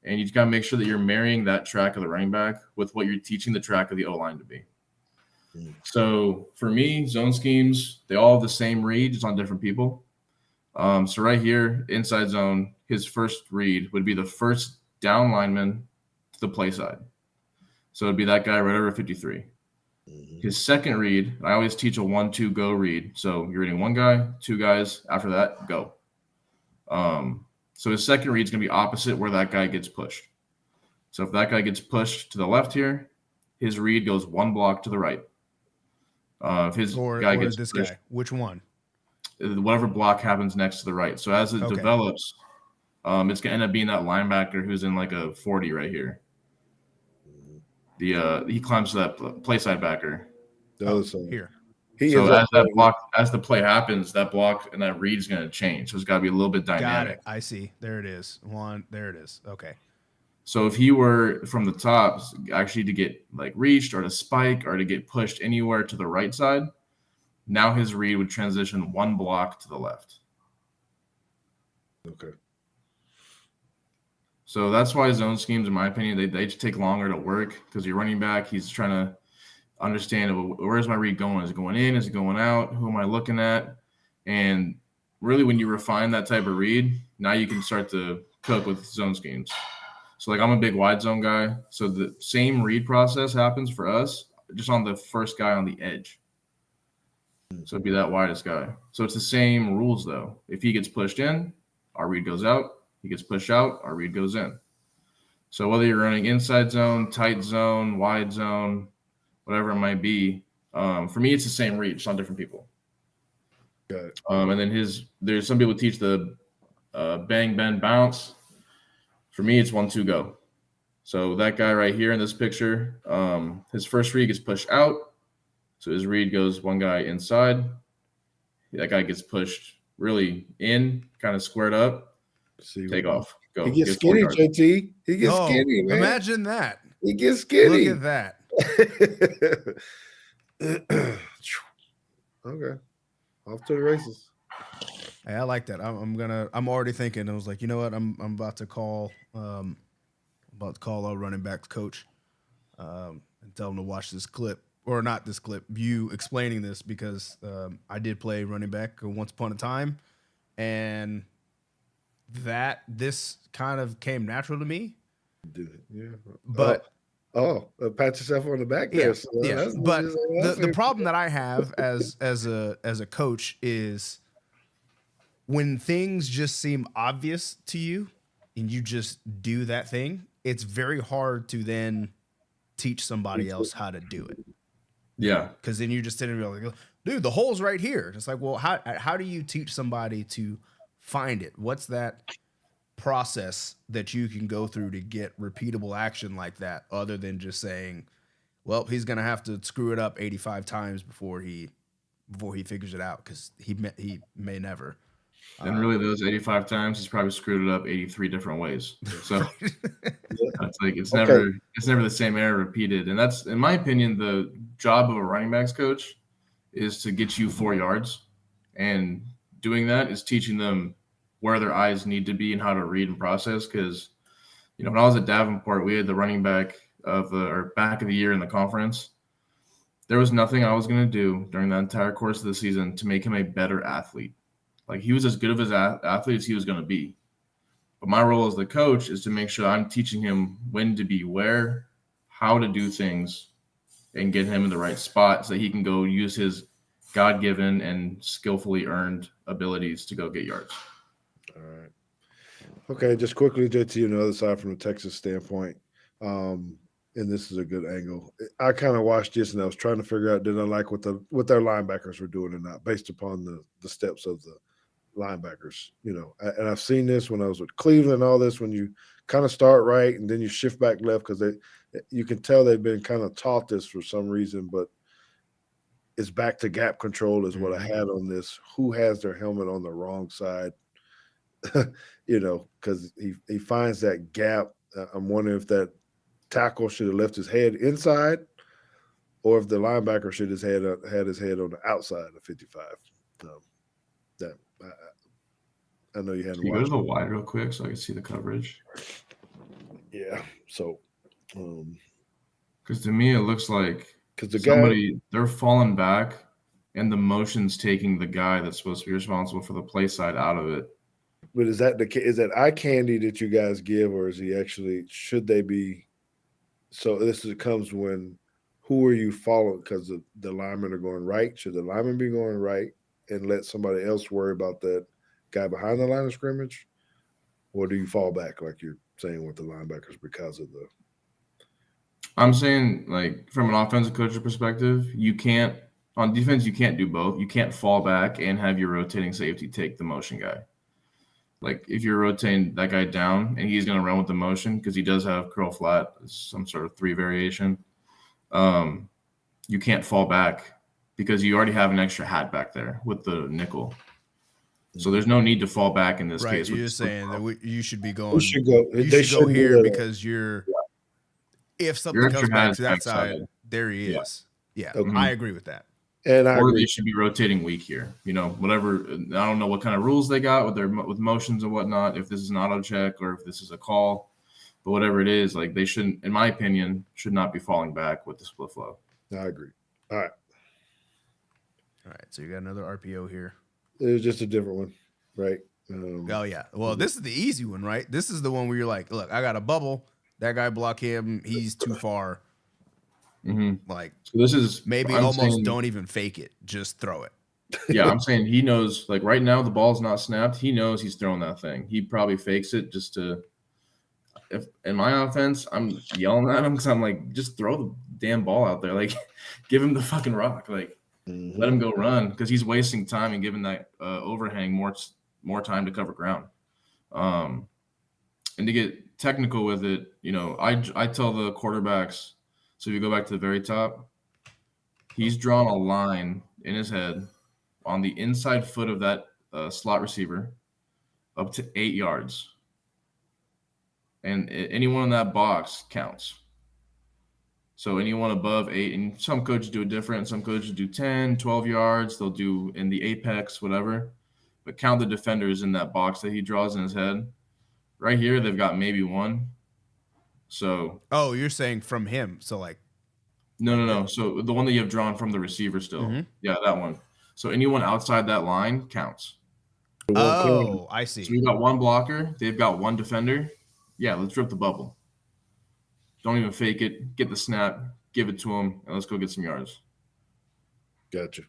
And you just got to make sure that you're marrying that track of the running back with what you're teaching the track of the O-line to be. So for me, zone schemes, they all have the same read, just on different people. So right here, inside zone, his first read would be the first down lineman to the play side. So it'd be that guy right over 53. His second read, I always teach a 1-2 go read. So you're reading one guy, two guys. After that, go. So his second read is going to be opposite where that guy gets pushed. So if that guy gets pushed to the left here, his read goes one block to the right. If his guy gets this pushed, guy, which one? Whatever block happens next to the right. So as it develops, it's going to end up being that linebacker who's in like a 40 right here. He climbs to that play side backer. Here. As the play happens, that block and that read is going to change. So it's got to be a little bit dynamic. Got it. I see. There it is. There it is. Okay. So if he were from the top, actually to get like reached or to spike or to get pushed anywhere to the right side, now his read would transition one block to the left. Okay. So that's why zone schemes, in my opinion, they just take longer to work because your running back, he's trying to understand, where's my read going? Is it going in? Is it going out? Who am I looking at? And really, when you refine that type of read, now you can start to cook with zone schemes. So, like, I'm a big wide zone guy. So the same read process happens for us, just on the first guy on the edge. So it'd be that widest guy. So it's the same rules, though. If he gets pushed in, our read goes out. He gets pushed out, our read goes in. So whether you're running inside zone, tight zone, wide zone, whatever it might be, for me, it's the same read, just on different people. Got it. And then there's some people teach the bang, bend, bounce. For me, it's 1-2 go. So that guy right here in this picture, his first read gets pushed out. So his read goes one guy inside. That guy gets pushed really in, kind of squared up. Take off. Go. He gets skinny, JT. He gets skinny, man. Imagine that. He gets skinny. Look at that. Okay. Off to the races. Hey, I like that. I'm already thinking. I was like, you know what? I'm about to call our running backs coach and tell him to watch this clip or not this clip, you explaining this because I did play running back once upon a time, and this kind of came natural to me. Yeah. But Pat yourself on the back yeah, there. So yeah. that's, But that's the problem that I have as a coach is when things just seem obvious to you and you just do that thing, it's very hard to then teach somebody else how to do it. Yeah. Because then you're just sitting there like, dude, the hole's right here. It's like, well, how do you teach somebody to find it? What's that process that you can go through to get repeatable action like that, other than just saying, well, he's gonna have to screw it up 85 times before he figures it out, because he may never. And really, those 85 times, he's probably screwed it up 83 different ways. So it's like it's Okay. never the same error repeated. And that's, in my opinion, the job of a running backs coach is to get you 4 yards. And doing that is teaching them where their eyes need to be and how to read and process. Because, when I was at Davenport, we had the running back back of the year in the conference. There was nothing I was going to do during that entire course of the season to make him a better athlete. Like, he was as good of an athlete as he was going to be. But my role as the coach is to make sure I'm teaching him when to be where, how to do things, and get him in the right spot so that he can go use his God-given and skillfully earned abilities to go get yards. All right. Okay, just quickly, JT, on the other side from the Texas standpoint, and this is a good angle. I kind of watched this and I was trying to figure out, did I like what their linebackers were doing or not, based upon the steps of the linebackers. And I've seen this when I was with Cleveland, all this, when you kind of start right and then you shift back left, because you can tell they've been kind of taught this for some reason, but it's back to gap control is what I had on this. Who has their helmet on the wrong side? Because he finds that gap. I'm wondering if that tackle should have left his head inside, or if the linebacker should have had his head on the outside of 55. That I know you hadn't Can you go to watched. the wide real quick so I can see the coverage? Yeah. So, because to me it looks like because they're falling back, and the motion's taking the guy that's supposed to be responsible for the play side out of it. But is that eye candy that you guys give, or is he actually? Should they be? So comes when who are you following? Because the linemen are going right. Should the linemen be going right and let somebody else worry about that guy behind the line of scrimmage, or do you fall back like you're saying with the linebackers because of the? I'm saying, like, from an offensive coach's perspective, on defense, you can't do both. You can't fall back and have your rotating safety take the motion guy. Like, if you're rotating that guy down and he's going to run with the motion, because he does have curl flat, some sort of 3 variation, you can't fall back because you already have an extra hat back there with the nickel. So there's no need to fall back in this case. You're just saying that you should be going. They should go here because you're. If something comes back to that side, there he is. Yeah, Okay. I agree with that. And they should be rotating weak here. Whatever. I don't know what kind of rules they got with motions and whatnot. If this is an auto check or if this is a call, but whatever it is, like, they shouldn't, in my opinion, should not be falling back with the split flow. I agree. All right. So you got another RPO here. It was just a different one, right? Oh yeah. Well, this is the easy one, right? This is the one where you're like, look, I got a bubble. That guy block him. He's too far. Like, so this is maybe don't even fake it. Just throw it. Yeah, I'm saying he knows. Like, right now, the ball's not snapped. He knows he's throwing that thing. He probably fakes it just to. If in my offense, I'm yelling at him because I'm like, just throw the damn ball out there. Like, give him the fucking rock. Like, let him go run, because he's wasting time and giving that overhang more time to cover ground. And to get technical with it, I tell the quarterbacks. So if you go back to the very top, he's drawn a line in his head on the inside foot of that slot receiver up to 8 yards. And anyone in that box counts. So anyone above 8, and some coaches do it different. Some coaches do 10, 12 yards. They'll do in the apex, whatever. But count the defenders in that box that he draws in his head. Right here, they've got maybe 1. So. Oh, you're saying from him. So, like. No. So the one that you have drawn from the receiver still. Mhm. Yeah, that one. So anyone outside that line counts. The one clearing. Oh, I So see. we've got one blocker. They've got one defender. Yeah, let's rip the bubble. Don't even fake it. Get the snap. Give it to him, and let's go get some yards. Gotcha.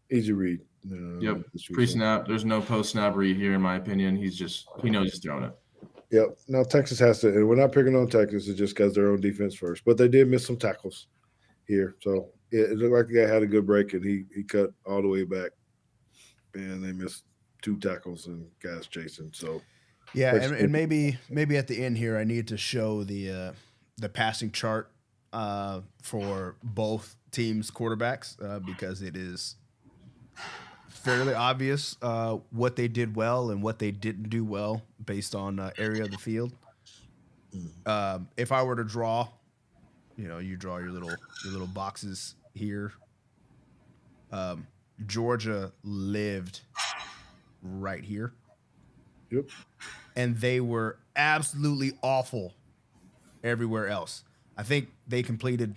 Easy read. Yep. Pre-snap. There's no post-snap read here, in my opinion. He knows he's throwing it. Yep. Now Texas has to, and we're not picking on Texas. It's just because they're on defense first, but they did miss some tackles here. So it looked like the guy had a good break, and he cut all the way back, and they missed 2 tackles and guys chasing. So Yeah, and maybe at the end here I need to show the passing chart for both teams' quarterbacks because it is fairly obvious what they did well and what they didn't do well based on area of the field. If I were to draw, you draw your little boxes here. Georgia lived right here. Yep. And they were absolutely awful everywhere else. I think they completed.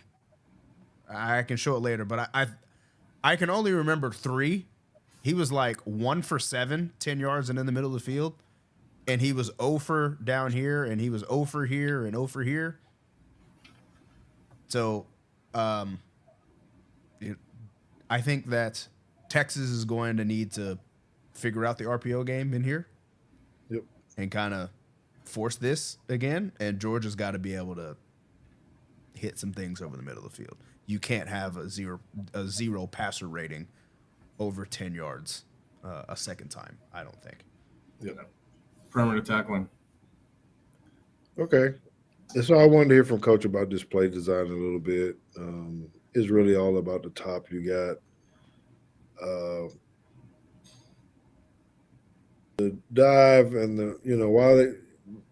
I can show it later, but I can only remember 3. He was like 1 for 7, 10 yards and in the middle of the field, and he was 0 for down here, and he was 0 for here and 0 for here. So, I think that Texas is going to need to figure out the RPO game in here. Yep. And kind of force this again, and Georgia's got to be able to hit some things over the middle of the field. You can't have a zero passer rating over 10 yards a second time, I don't think. Yep. Perimeter tackling. Okay. And so I wanted to hear from Coach about this play design a little bit. It's really all about the top. You got the dive and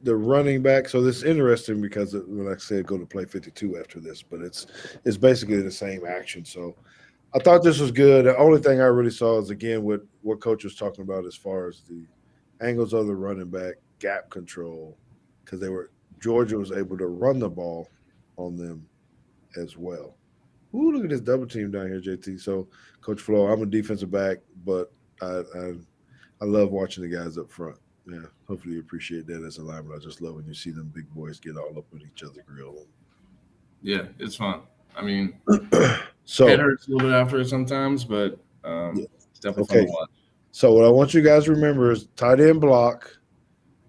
the running back. So this is interesting because when I said go to play 52 after this, but it's basically the same action. So I thought this was good. The only thing I really saw is again what Coach was talking about as far as the angles of the running back, gap control, because Georgia was able to run the ball on them as well. Ooh, look at this double team down here, JT. So, Coach Flo, I'm a defensive back, but I love watching the guys up front. Yeah, hopefully you appreciate that as a lineman. I just love when you see them big boys get all up with each other grill. Yeah, it's fun. I mean, so it hurts a little bit after it sometimes, but it's definitely fun to watch. So what I want you guys to remember is tight end block.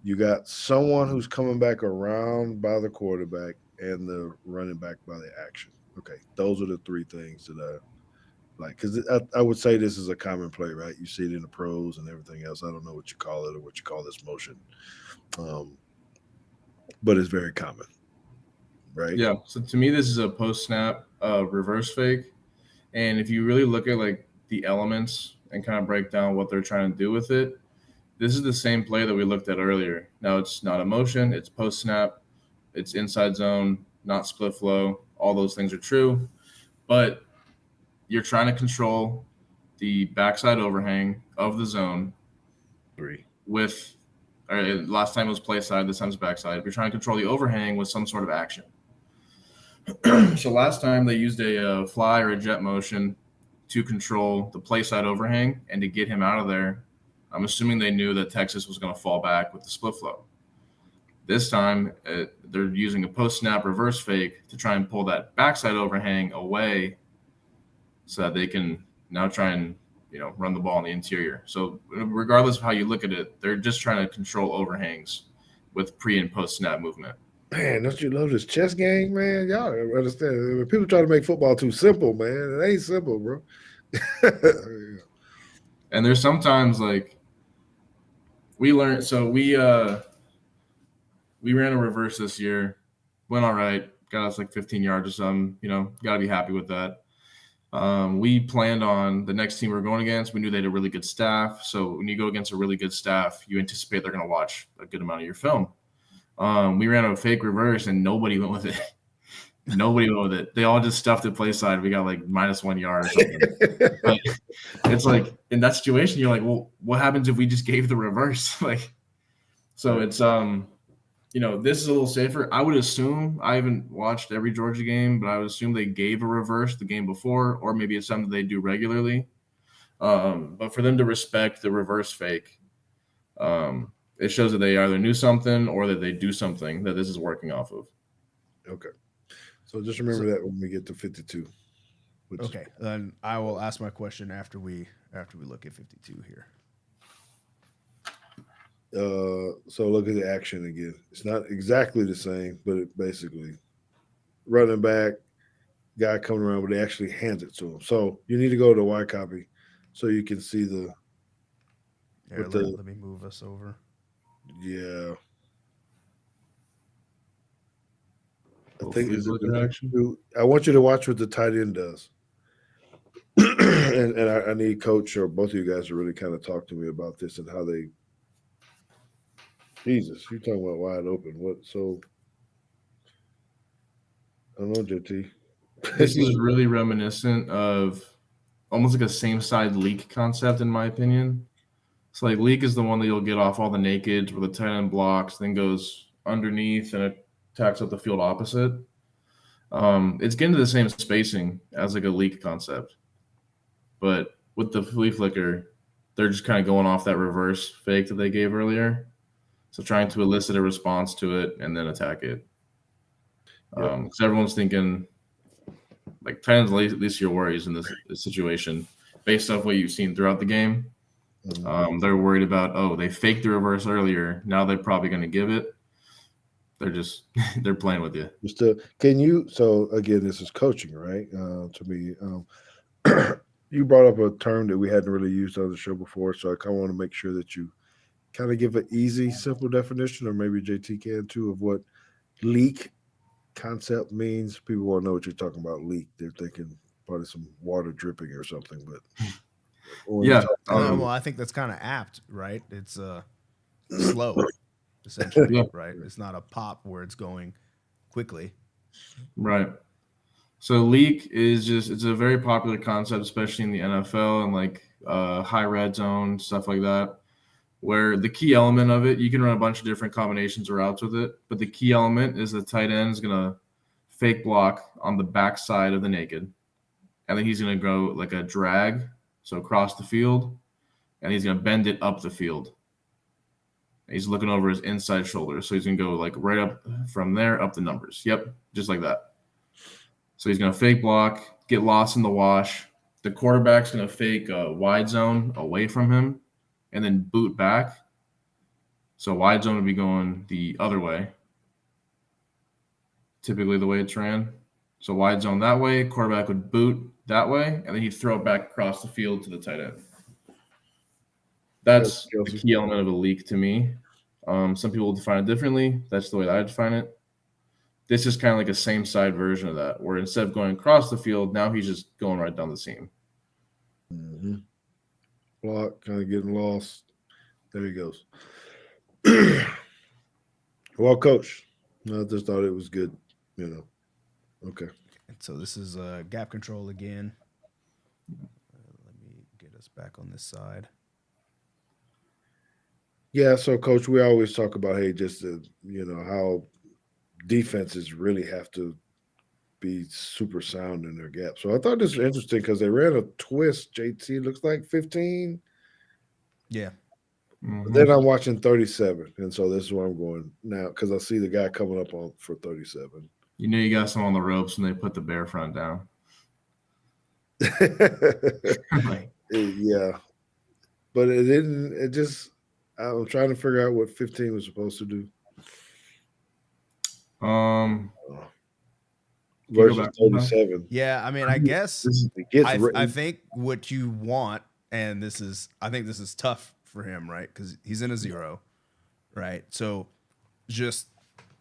You got someone who's coming back around by the quarterback and the running back by the action. Okay, those are the 3 things that I like because I would say this is a common play, right? You see it in the pros and everything else. I don't know what you call it or what you call this motion, but it's very common, right? Yeah. So to me, this is a post-snap reverse fake, and if you really look at like the elements and kind of break down what they're trying to do with it, this is the same play that we looked at earlier. Now it's not a motion, it's post-snap, it's inside zone, not split flow. All those things are true, but you're trying to control the backside overhang of the zone with last time it was play side, this time it's backside. You're trying to control the overhang with some sort of action. So last time they used a fly or a jet motion to control the play side overhang and to get him out of there. I'm assuming they knew that Texas was going to fall back with the split flow. This time, they're using a post-snap reverse fake to try and pull that backside overhang away so that they can now try and run the ball in the interior. So regardless of how you look at it, they're just trying to control overhangs with pre- and post-snap movement. Man, don't you love this chess game, man? Y'all understand. When people try to make football too simple, man, it ain't simple, bro. And there's sometimes like we learned. So we ran a reverse this year, went all right, got us like 15 yards or something. Got to be happy with that. We planned on the next team we were going against. We knew they had a really good staff. So when you go against a really good staff, you anticipate they're going to watch a good amount of your film. We ran a fake reverse and nobody went with it. Nobody went with it. They all just stuffed it play side. We got like -1 yard or something. But it's like in that situation, you're like, well, what happens if we just gave the reverse? So it's this is a little safer. I would assume, I haven't watched every Georgia game, but I would assume they gave a reverse the game before, or maybe it's something they do regularly. But for them to respect the reverse fake, it shows that they either knew something or that they do something that this is working off of. Okay. So just remember So, that when we get to 52. Which, okay, then I will ask my question after we look at 52 here. So look at the action again. It's not exactly the same, but it basically running back, guy coming around, but they actually hands it to him. So you need to go to Y copy so you can see the Here, with the let me move us over. yeah. I think Hopefully, is it look the at next action. two? I want you to watch what the tight end does. And I need coach or both of you guys to really kind of talk to me about this and how they Jesus, you talking about wide open. What so I don't know, JT. This is really reminiscent of almost like a same side leak concept, in my opinion. So like leak is the one that you'll get off all the nakeds where the tight end blocks, then goes underneath and attacks up the field opposite. It's getting to the same spacing as like a leak concept, but with the flea flicker, they're just kind of going off that reverse fake that they gave earlier. So trying to elicit a response to it and then attack it. Yep. Because everyone's thinking like tight ends least your worries in this situation based off what you've seen throughout the game. They're worried about, they faked the reverse earlier. Now they're probably going to give it. They're just they're playing with you. Still, can you? So again, this is coaching, right? To me, you brought up a term that we hadn't really used on the show before, so I kind of want to make sure that you kind of give an easy, simple definition, or maybe JT can too, of what leak concept means. People won't know what you're talking about. Leak, they're thinking probably some water dripping or something. But when you Yeah. talk Well, I think that's kind of apt, right? It's slow, essentially, Yeah. right? It's not a pop where it's going quickly. Right. So leak is just it's a very popular concept, especially in the NFL and like high red zone stuff like that. Where the key element of it, you can run a bunch of different combinations or routes with it, but the key element is the tight end is gonna fake block on the back side of the naked, and then he's gonna go like a drag, so across the field, and he's gonna bend it up the field. He's looking over his inside shoulder, so he's gonna go like right up from there up the numbers. Yep, just like that. So he's gonna fake block, get lost in the wash. The quarterback's gonna fake a wide zone away from him, and then boot back. So wide zone would be going the other way, typically the way it's ran. So wide zone that way, quarterback would boot that way, and then he'd throw it back across the field to the tight end. That's the Kelsey. key element of a leak to me. Some people define it differently. That's the way that I define it. This is kind of like a same side version of that, where instead of going across the field, now he's just going right down the seam. Mm-hmm. Block, kind of getting lost. There he goes. Well, coach, I just thought it was good. Okay. And so this is gap control again. Let me get us back on this side. Yeah. So, coach, we always talk about just how defenses really have to be super sound in their gap. So I thought this was interesting because they ran a twist. JT looks like 15. Yeah. But then I'm watching 37, and so this is where I'm going now because I see the guy coming up on for 37. You know you got someone on the ropes when they put the bear front down. Yeah, but it didn't. It just I'm trying to figure out what 15 was supposed to do. Versus 37. Yeah, I mean, I guess I think what you want, and I think this is tough for him, right? Because he's in a zero, right? So just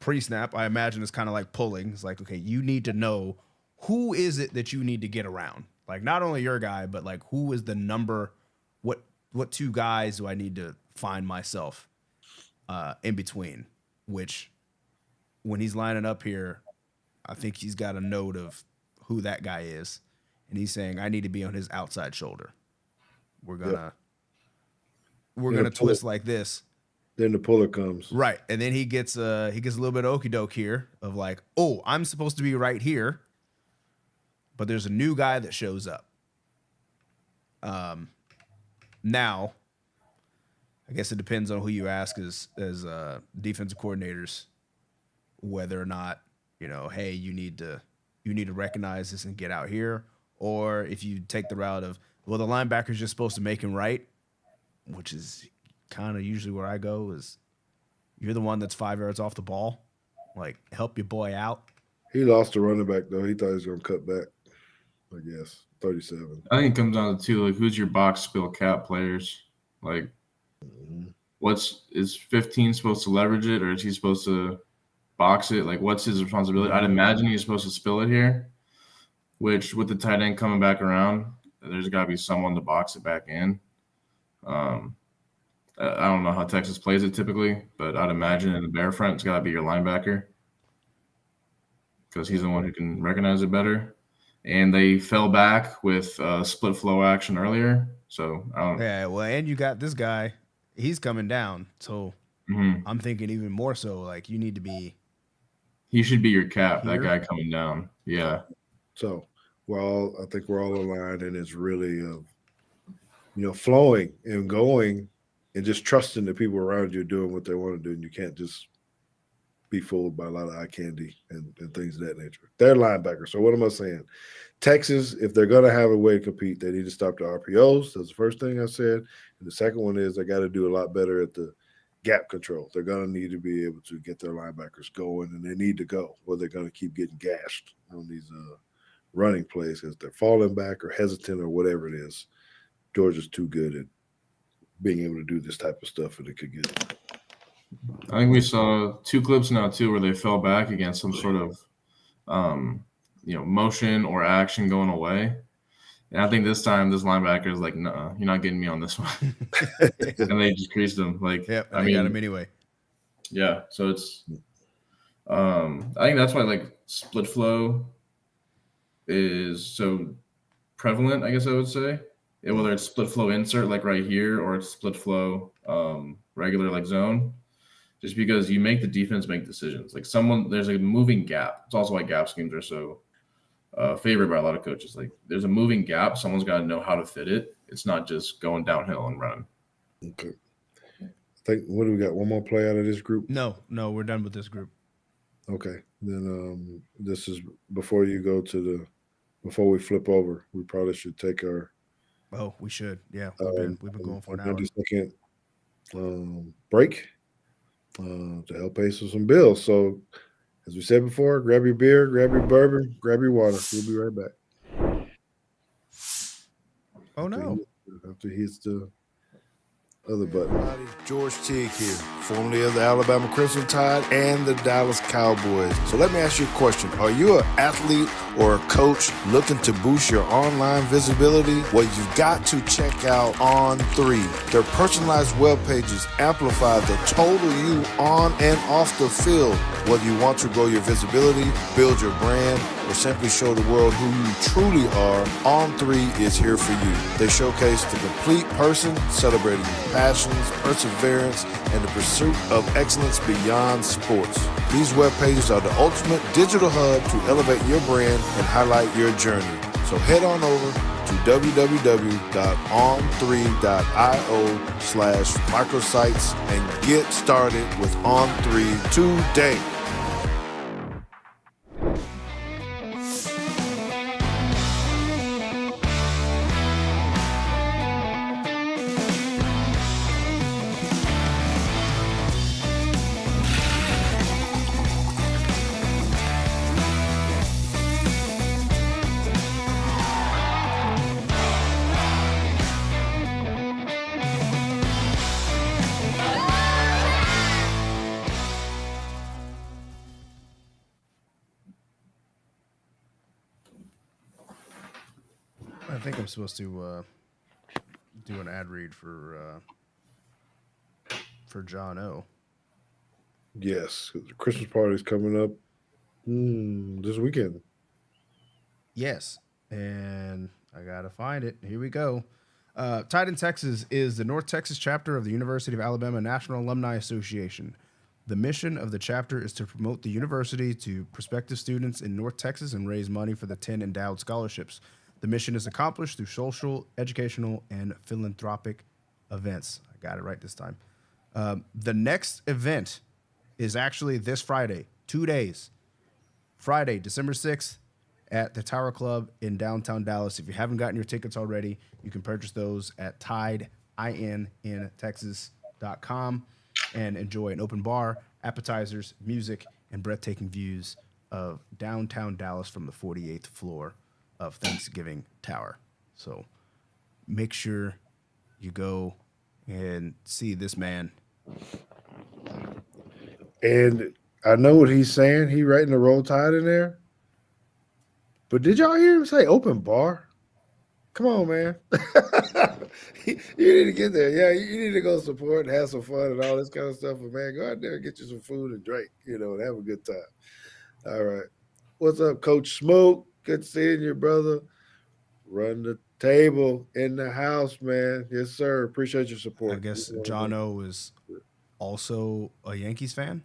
pre-snap, I imagine it's kind of like pulling. It's like, okay, you need to know who is it that you need to get around. Like not only your guy, but like who is the number, what two guys do I need to find myself in between? Which when he's lining up here, I think he's got a note of who that guy is. And he's saying, I need to be on his outside shoulder. We're gonna twist like this. Then the puller comes. Right. And then he gets a little bit of okey doke here of like, oh, I'm supposed to be right here, but there's a new guy that shows up. Now, I guess it depends on who you ask as defensive coordinators, whether or not, hey, you need to recognize this and get out here, or if you take the route of, well, the linebacker's just supposed to make him right, which is kind of usually where I go is you're the one that's 5 yards off the ball. Like, help your boy out. He lost the running back, though. He thought he was going to cut back, I guess. 37. I think it comes down to like who's your box spill cap players. Like, is 15 supposed to leverage it, or is he supposed to box it? Like, what's his responsibility? I'd imagine he's supposed to spill it here, which with the tight end coming back around, there's got to be someone to box it back in. I don't know how Texas plays it typically, but I'd imagine in the bear front, it's got to be your linebacker because he's the one who can recognize it better. And they fell back with split flow action earlier. So, yeah, well, and you got this guy. He's coming down. So I'm thinking even more so, like, you need to be. He should be your cap, here. that guy coming down. Yeah. So I think we're all aligned, and it's really, flowing and going and just trusting the people around you doing what they want to do. And you can't just be fooled by a lot of eye candy and things of that nature. They're linebackers. So what am I saying? Texas, if they're going to have a way to compete, they need to stop the RPOs. That's the first thing I said. And the second one is they got to do a lot better at the gap control. They're going to need to be able to get their linebackers going, and they need to go, or they're going to keep getting gashed on these running plays because they're falling back or hesitant or whatever it is. Georgia's too good at being able to do this type of stuff, and it could get. I think we saw 2 clips now too where they fell back against some sort of motion or action going away. And I think this time this linebacker is like, no, you're not getting me on this one. And they just creased him. Like, yep, I got him anyway. Yeah. So it's I think that's why like split flow is so prevalent, I guess I would say. Whether it's split flow insert like right here or it's split flow regular like zone. Just because you make the defense make decisions. Like there's a moving gap. It's also why gap schemes are so favored by a lot of coaches. Like there's a moving gap. Someone's got to know how to fit it. It's not just going downhill and running. Okay. What do we got? One more play out of this group? No, we're done with this group. Okay. Then this is before you go before we flip over, we probably should take our. Oh, we should. Yeah. We've been going for an hour. 90-second break. To help pay some bills. So, as we said before, grab your beer, grab your bourbon, grab your water. We'll be right back. Oh, no. After he hits the other button. George Teague here, formerly of the Alabama Crimson Tide and the Dallas Cowboys. So let me ask you a question. Are you an athlete or a coach looking to boost your online visibility? Well, you've got to check out On3. Their personalized web pages amplify the total you on and off the field. Whether you want to grow your visibility, build your brand, or simply show the world who you truly are, On3 is here for you. They showcase the complete person, celebrating your passions, perseverance, and the pursuit of excellence beyond sports. These web pages are the ultimate digital hub to elevate your brand and highlight your journey. So head on over to www.on3.io/microsites and get started with On3 today. I think I'm supposed to do an ad read for John O. Yes, the Christmas party is coming up this weekend. Yes, and I gotta find it. Here we go. Titan, Texas is the North Texas chapter of the University of Alabama National Alumni Association. The mission of the chapter is to promote the university to prospective students in North Texas and raise money for the 10 endowed scholarships. The mission is accomplished through social, educational, and philanthropic events. I got it right this time. The next event is actually this Friday, 2 days. Friday, December 6th at the Tower Club in downtown Dallas. If you haven't gotten your tickets already, you can purchase those at tideinintexas.com and enjoy an open bar, appetizers, music, and breathtaking views of downtown Dallas from the 48th floor of Thanksgiving Tower. So make sure you go and see this man. And I know what he's saying. He writing the Roll Tide in there. But did y'all hear him say open bar? Come on, man. You need to get there. Yeah, you need to go support and have some fun and all this kind of stuff. But man, go out there and get you some food and drink, and have a good time. All right. What's up, Coach Smoke? Good seeing you, brother. Run the table in the house, man. Yes, sir. Appreciate your support. I guess John O is also a Yankees fan.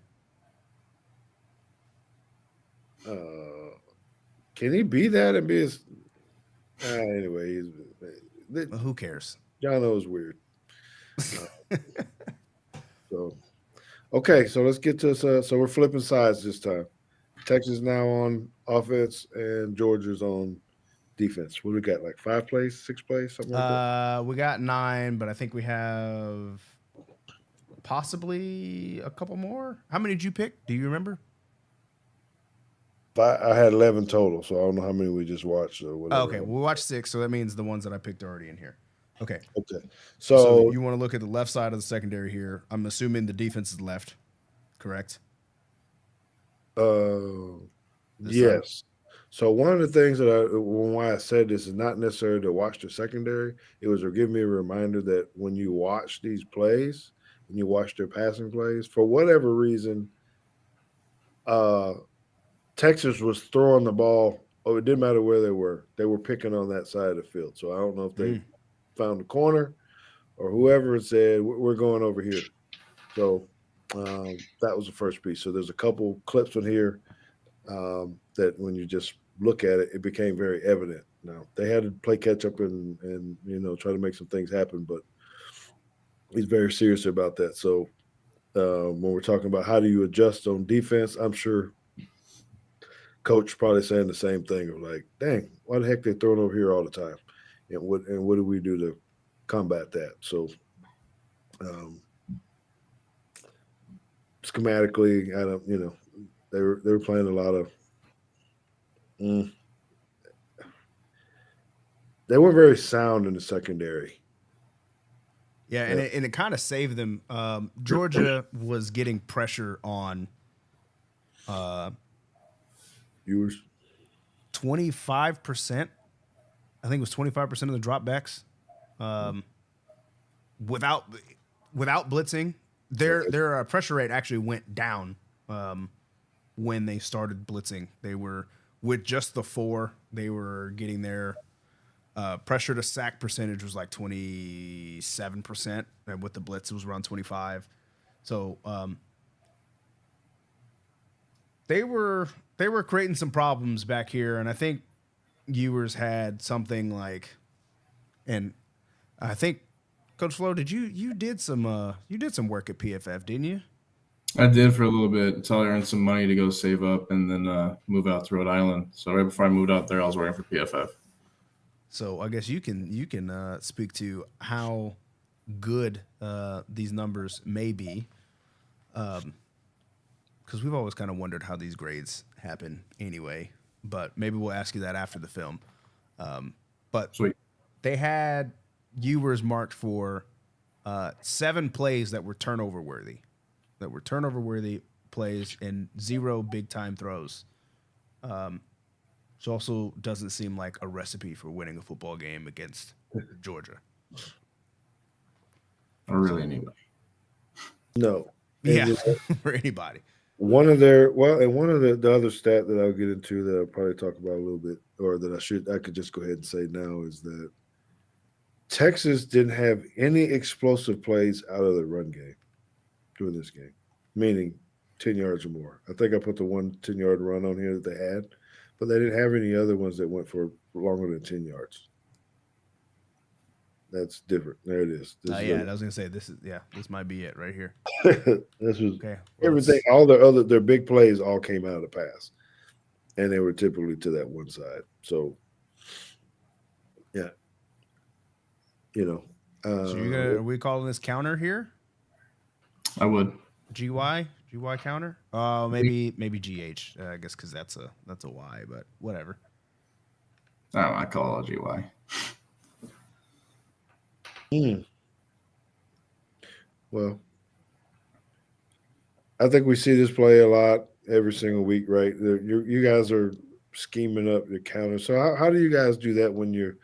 Can he be that and be his? Anyway, Who cares? John O is weird. So, okay, so let's get to so we're flipping sides this time. Texas now on offense and Georgia's on defense. What do we got? Like 5 plays, 6 plays, something like that? We got 9, but I think we have possibly a couple more. How many did you pick? Do you remember? I had 11 total, so I don't know how many we just watched or whatever. Okay, we watched 6, so that means the ones that I picked are already in here. Okay. Okay. So you want to look at the left side of the secondary here. I'm assuming the defense is left, correct? Yes. So one of the things that why I said this is not necessarily to watch the secondary. It was to give me a reminder that when you watch these plays and you watch their passing plays, for whatever reason, Texas was throwing the ball. Oh, it didn't matter where they were. They were picking on that side of the field. So I don't know if they found a corner or whoever said, we're going over here. So that was the first piece. So there's a couple clips in here that when you just look at it, it became very evident. Now, they had to play catch up and try to make some things happen, but he's very serious about that. So when we're talking about how do you adjust on defense, I'm sure Coach probably saying the same thing of like, dang, why the heck they throwing over here all the time? And what do we do to combat that? So schematically, I don't, they were playing a lot of they weren't very sound in the secondary. Yeah, and it kind of saved them. Georgia was getting pressure on viewers. 25%. I think it was 25% of the dropbacks. Without blitzing, their pressure rate actually went down when they started blitzing. They were with just the 4. They were getting their pressure to sack percentage was like 27%, and with the blitz it was around 25. So they were creating some problems back here, and I think Ewers had something like, and I think Coach Flo, you did some work at PFF, didn't you? I did for a little bit until I earned some money to go save up and then move out to Rhode Island. So right before I moved out there, I was working for PFF. So I guess you can speak to how good these numbers may be, because we've always kind of wondered how these grades happen anyway. But maybe we'll ask you that after the film. But Sweet. They had Ewers marked for 7 plays that were turnover worthy plays and 0 big time throws. So also doesn't seem like a recipe for winning a football game against Georgia. Or really anybody. No. Yeah, for anybody. One of the other stat that I'll get into that I'll probably talk about a little bit, or that I could just go ahead and say now, is that Texas didn't have any explosive plays out of the run game during this game, meaning 10 yards or more. I think I put the one 10-yard run on here that they had, but they didn't have any other ones that went for longer than 10 yards. That's different. There it is. This is Yeah, I was gonna say this might be it right here. this was Okay, everything. All their big plays all came out of the pass, and they were typically to that one side. So, yeah, you know. So are we calling this counter here? I would. GY counter? Oh, maybe GH. I guess because that's a Y, but whatever. I call it a GY. Well, I think we see this play a lot every single week, right? You guys are scheming up your counter. So how do you guys do that when you're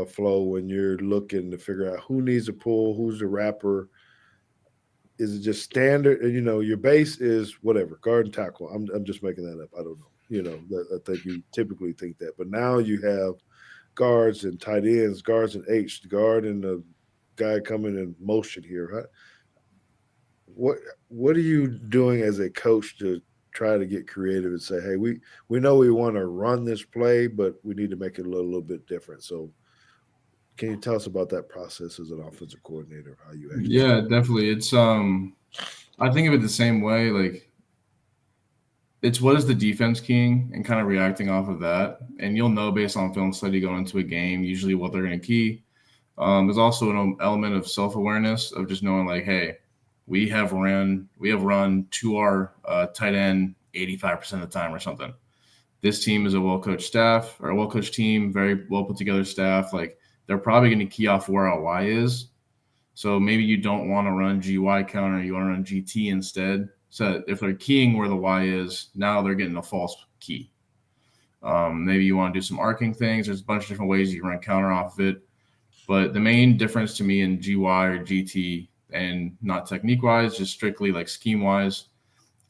flow, when you're looking to figure out who needs a pull, who's the wrapper? Is it just standard? You know, your base is whatever, guard and tackle. I'm just making that up. I don't know. You know, I think you typically think that, but now you have guards and tight ends, guards and H, the guard and the guy coming in motion here. Right? What are you doing as a coach to try to get creative and say, hey, we know we want to run this play, but we need to make it a little bit different. So can you tell us about that process as an offensive coordinator, how you actually Yeah, definitely. It's I think of it the same way. Like, it's what is the defense keying and kind of reacting off of that. And you'll know based on film study going into a game, usually what they're going to key. There's also an element of self-awareness of just knowing like, hey, we have run to our tight end 85% of the time or something. This team is a well-coached staff or a well-coached team, very well put together staff. Like, they're probably going to key off where our Y is. So maybe you don't want to run GY counter, you want to run GT instead. So if they're keying where the Y is, now they're getting a false key. Maybe you want to do some arcing things. There's a bunch of different ways you can run counter off of it. But the main difference to me in GY or GT, and not technique-wise, just strictly like scheme-wise,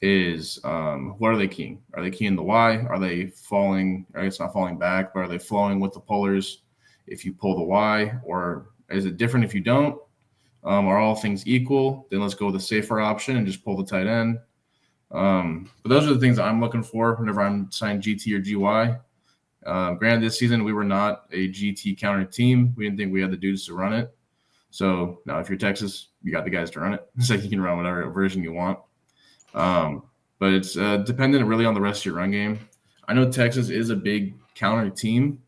is what are they keying? Are they keying the Y? Are they falling? I guess not falling back, but are they flowing with the pullers if you pull the Y? Or is it different if you don't? Are all things equal? Then let's go with the safer option and just pull the tight end. But those are the things I'm looking for whenever I'm signing GT or GY. Granted, this season we were not a GT counter team. We didn't think we had the dudes to run it. So now if you're Texas, you got the guys to run it. It's like you can run whatever version you want. But it's dependent really on the rest of your run game. I know Texas is a big counter team.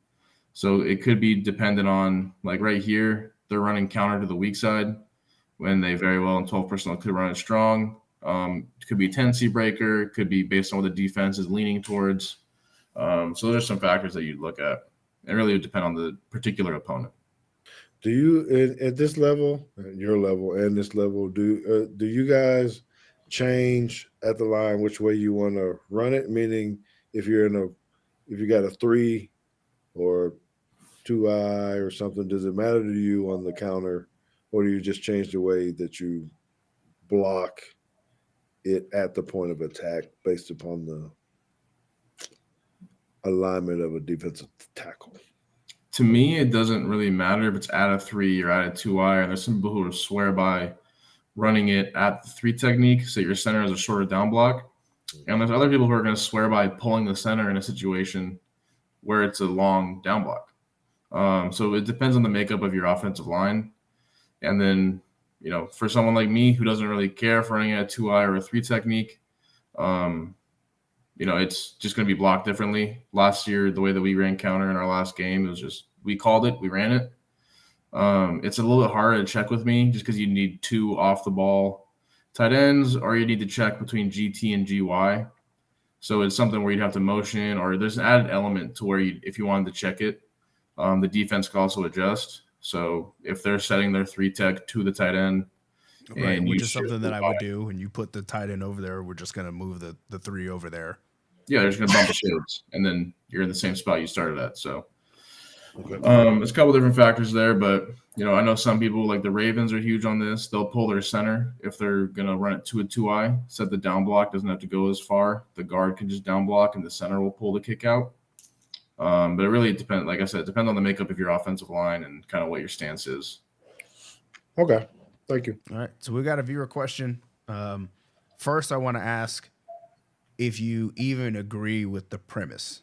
So it could be dependent on, like right here, they're running counter to the weak side when they very well in 12 personnel could run it strong. It could be a tendency breaker. It could be based on what the defense is leaning towards. So those are some factors that you'd look at. It really would depend on the particular opponent. Do you at this level, at your level, and this level, do you guys change at the line which way you want to run it? Meaning, if you got a 3 or 2-eye or something, does it matter to you on the counter, or do you just change the way that you block it at the point of attack based upon the alignment of a defensive tackle? To me, it doesn't really matter if it's at a 3 or at a 2-eye. And there's some people who swear by running it at the 3 technique, so your center has a shorter down block. And there's other people who are going to swear by pulling the center in a situation where it's a long down block. So it depends on the makeup of your offensive line. And then, you know, for someone like me who doesn't really care for running at a 2-eye or a 3 technique, you know, it's just going to be blocked differently. Last year, the way that we ran counter in our last game, it was just we called it, we ran it. It's a little bit harder to check with me just because you need 2 off the ball tight ends, or you need to check between GT and GY. So it's something where you'd have to motion, or there's an added element to where if you wanted to check it, the defense could also adjust. So if they're setting their 3 tech to the tight end, right, which is something that I would do, and you put the tight end over there, we're just going to move the 3 over there. Yeah, they're just going to bump the shades, and then you're in the same spot you started at. So Okay. there's a couple different factors there, but, you know, I know some people, like the Ravens, are huge on this. They'll pull their center if they're going to run it to a 2-eye. Set the down block doesn't have to go as far. The guard can just down block, and the center will pull the kick out. But it really depends. Like I said, it depends on the makeup of your offensive line and kind of what your stance is. Okay, thank you. All right. So we got a viewer question. First, I want to ask if you even agree with the premise,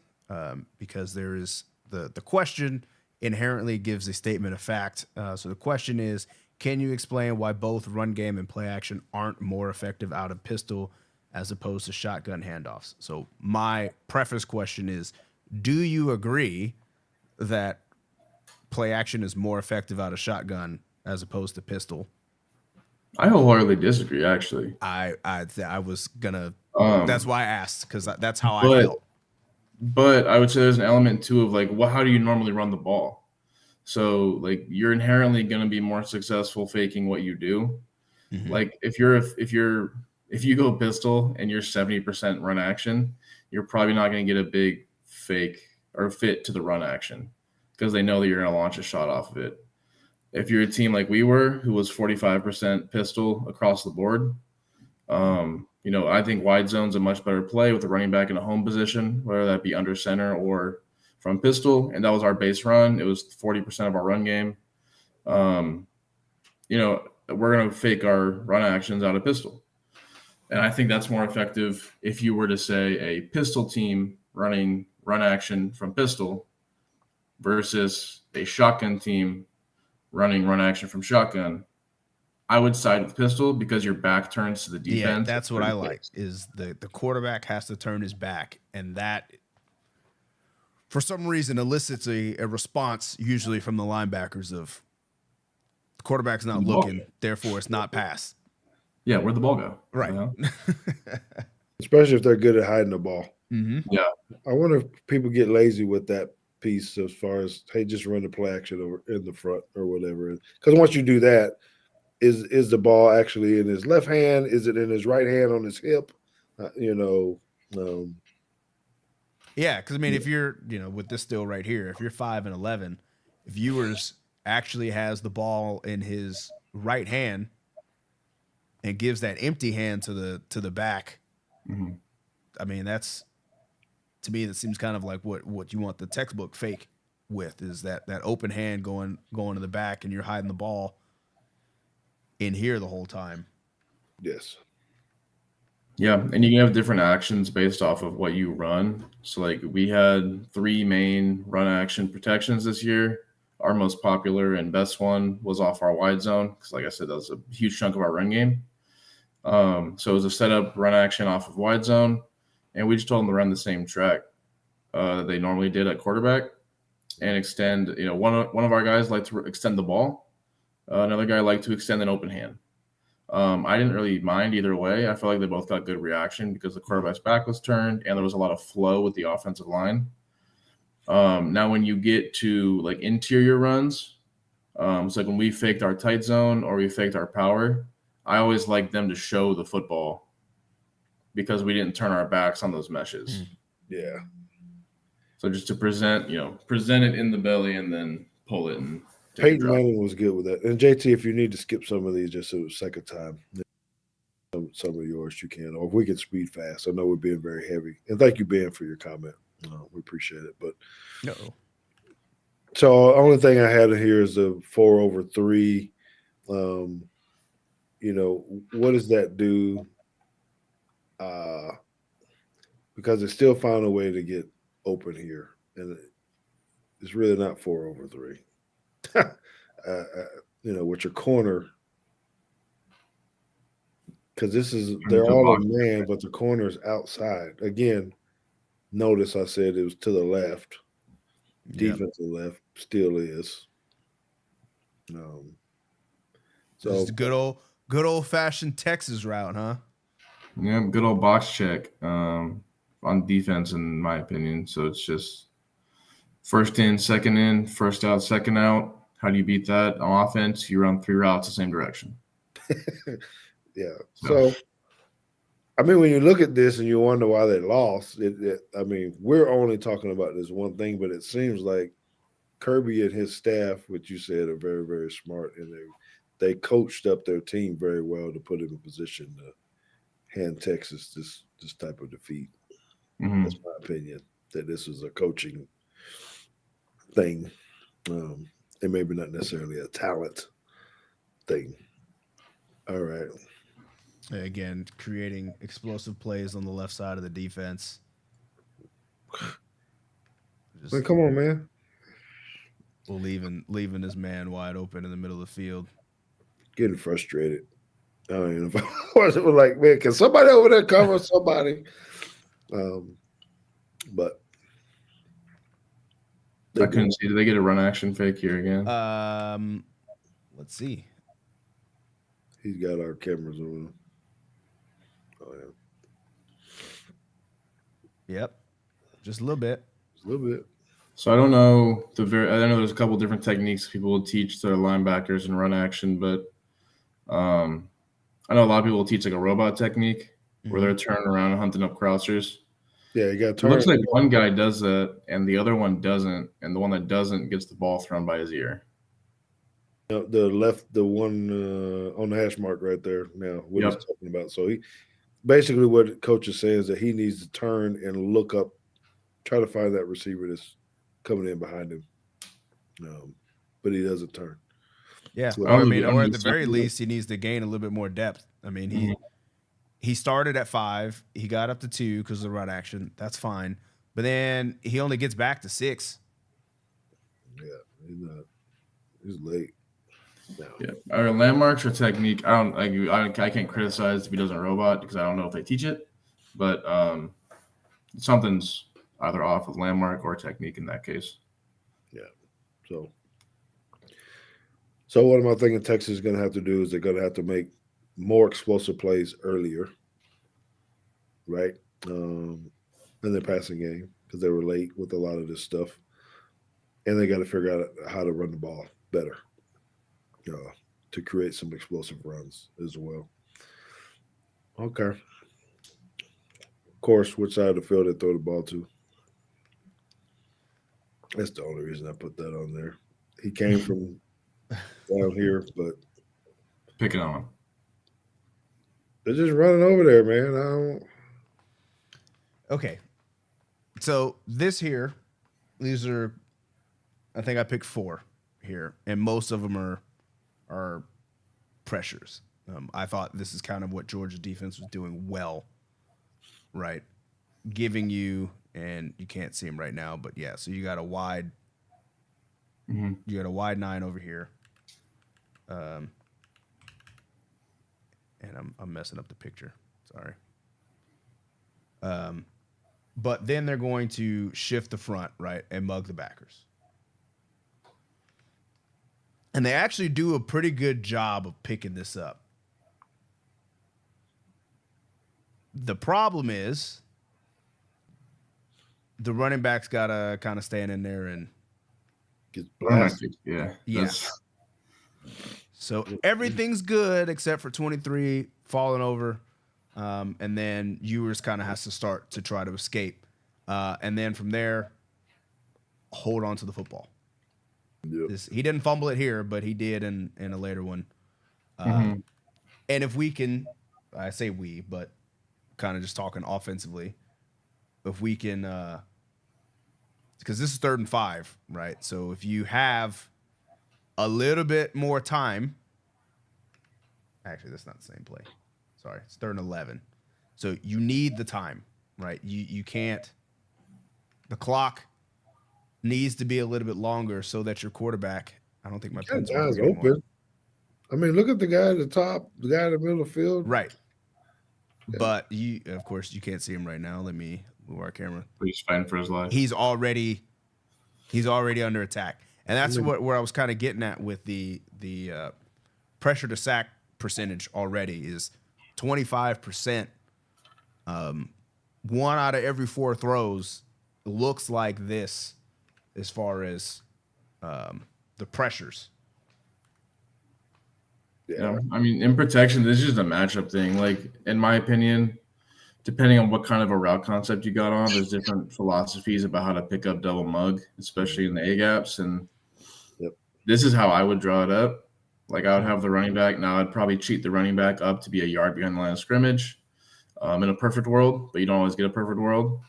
because there is the question inherently gives a statement of fact. So the question is, can you explain why both run game and play action aren't more effective out of pistol as opposed to shotgun handoffs? So my preface question is, do you agree that play action is more effective out of shotgun as opposed to pistol? I wholeheartedly disagree, actually. I was gonna. That's Um, why I asked, because that's how I but felt. but I would say there's an element too of like, how do you normally run the ball? So like you're inherently going to be more successful faking what you do. Mm-hmm. Like if you go pistol and you're 70% run action, you're probably not going to get a big fake or fit to the run action because they know that you're going to launch a shot off of it. If you're a team like we were, who was 45% pistol across the board, I think wide zone's a much better play with the running back in a home position, whether that be under center or from pistol. And that was our base run. It was 40% of our run game. Um, we're going to fake our run actions out of pistol. And I think that's more effective if you were to say a pistol team running run action from pistol versus a shotgun team running run action from shotgun. I would side with pistol because your back turns to the Yeah, defense. that's what I like. Is the quarterback has to turn his back, and that for some reason elicits a response usually from the linebackers of the quarterback's not looking, therefore it's not pass. Yeah, where'd the ball go? Right. Especially if they're good at hiding the ball. Mm-hmm. Yeah. I wonder if people get lazy with that piece as far as, hey, just run the play action over in the front or whatever. Because once you do that, is the ball actually in his left hand? Is it in his right hand on his hip? Yeah, because I mean, if you're, with this still right here, if you're 5-11, if Ewers actually has the ball in his right hand and gives that empty hand to the back, Mm-hmm. I mean, that's, to me, that seems kind of like what you want the textbook fake with, is that open hand going to the back and you're hiding the ball in here the whole time. Yes. Yeah, and you can have different actions based off of what you run. So like we had 3 main run action protections this year. Our most popular and best one was off our wide zone because, like I said, that was a huge chunk of our run game. So it was a setup run action off of wide zone, and we just told them to run the same track that they normally did at quarterback and extend. One of our guys liked to extend the ball. Another guy liked to extend an open hand. I didn't really mind either way. I felt like they both got good reaction because the quarterback's back was turned and there was a lot of flow with the offensive line. Now, when you get to like interior runs, so like when we faked our tight zone or we faked our power, I always liked them to show the football because we didn't turn our backs on those meshes. Yeah. So just to present it in the belly and then pull it and take a Peyton drop. Manning was good with that. And JT, if you need to skip some of these just so the second time, some of yours you can, or if we can speed fast. I know we're being very heavy. And thank you, Ben, for your comment. We appreciate it. But No. so only thing I had here is the 4/3. What does that do? Because it's still found a way to get open here, and it's really not 4/3. With your corner, because they're all in man, but the corner is outside. Again, notice I said it was to the left, defensive left, still is. So it's the good old fashioned Texas route, huh? Yeah, good old box check on defense, in my opinion. So it's just first in, second in, first out, second out. How do you beat that on offense? You run 3 routes the same direction. Yeah. So, I mean, when you look at this and you wonder why they lost, we're only talking about this one thing, but it seems like Kirby and his staff, which you said, are very, very smart, and they coached up their team very well to put them in a position to hand Texas this type of defeat. Mm-hmm. That's my opinion, that this was a coaching thing, and maybe not necessarily a talent thing. All right. Again, creating explosive plays on the left side of the defense. Man, Just come on, man. leaving his man wide open in the middle of the field. Getting frustrated. I don't even know if I was like, man, can somebody over there cover somebody? But I couldn't see. Did they get a run action fake here again? Let's see. He's got our cameras on him. Oh yeah. Yep. Just a little bit. Just a little bit. So I don't know I know there's a couple different techniques people will teach their linebackers in run action, but I know a lot of people will teach like a robot technique where they're turning around and hunting up crouchers. Yeah, you got to It turn. looks like one guy does that and the other one doesn't, and the one that doesn't gets the ball thrown by his ear. The one on the hash mark right there. Now, what Yep. he's talking about. So he basically what coach is saying is that he needs to turn and look up, try to find that receiver that's coming in behind him. But he doesn't turn. Yeah. So, I mean, or at the very least, he needs to gain a little bit more depth. I mean, he started at 5. He got up to 2 because of the run action. That's fine. But then he only gets back to 6. Yeah, he's not. He's late. No. Yeah, our landmarks or technique. I can't criticize if he doesn't robot because I don't know if they teach it, but something's either off with landmark or technique in that case. Yeah. So what am I thinking Texas is going to have to do is they're going to have to make more explosive plays earlier, right? In their passing game because they were late with a lot of this stuff, and they got to figure out how to run the ball better. To create some explosive runs as well. Okay. Of course, which side of the field they throw the ball to. That's the only reason I put that on there. He came from down here, but Picking on him. they're just running over there, man. I don't. Okay. So these are, I think I picked 4 here, and most of them are pressures. I thought this is kind of what Georgia's defense was doing well, right? Giving you, and you can't see him right now, but yeah. So you got a wide, you got a wide 9 over here, and I'm messing up the picture. Sorry. But then they're going to shift the front, right, and mug the backers. And they actually do a pretty good job of picking this up. The problem is the running back's got to kind of stand in there and Gets blasted. Yeah. So everything's good except for 23 falling over. And then Ewers kind of has to start to try to escape. And then from there, hold on to the football. Yep. He didn't fumble it here, but he did in a later one. And if we can, I say we, but kind of just talking offensively, if we can, because this is 3rd and 5, right? So if you have a little bit more time, actually, that's not the same play. Sorry, it's 3rd and 11. So you need the time, right? You can't. The clock needs to be a little bit longer so that your quarterback. I don't think my That pen's guy's working anymore. open. I mean, look at the guy at the top, the guy in the middle of the field. Right. Yeah. But of course, you can't see him right now. Let me move our camera. He's fighting for his life. He's already under attack, and that's where I was kind of getting at with the pressure to sack percentage already is 25%. 1 out of every 4 throws looks like this, as far as the pressures. Yeah, I mean, in protection, this is just a matchup thing. Like, in my opinion, depending on what kind of a route concept you got on, there's different philosophies about how to pick up double mug, especially in the A gaps. And this is how I would draw it up. Like, I would have the running back. Now, I'd probably cheat the running back up to be a yard behind the line of scrimmage in a perfect world, but you don't always get a perfect world.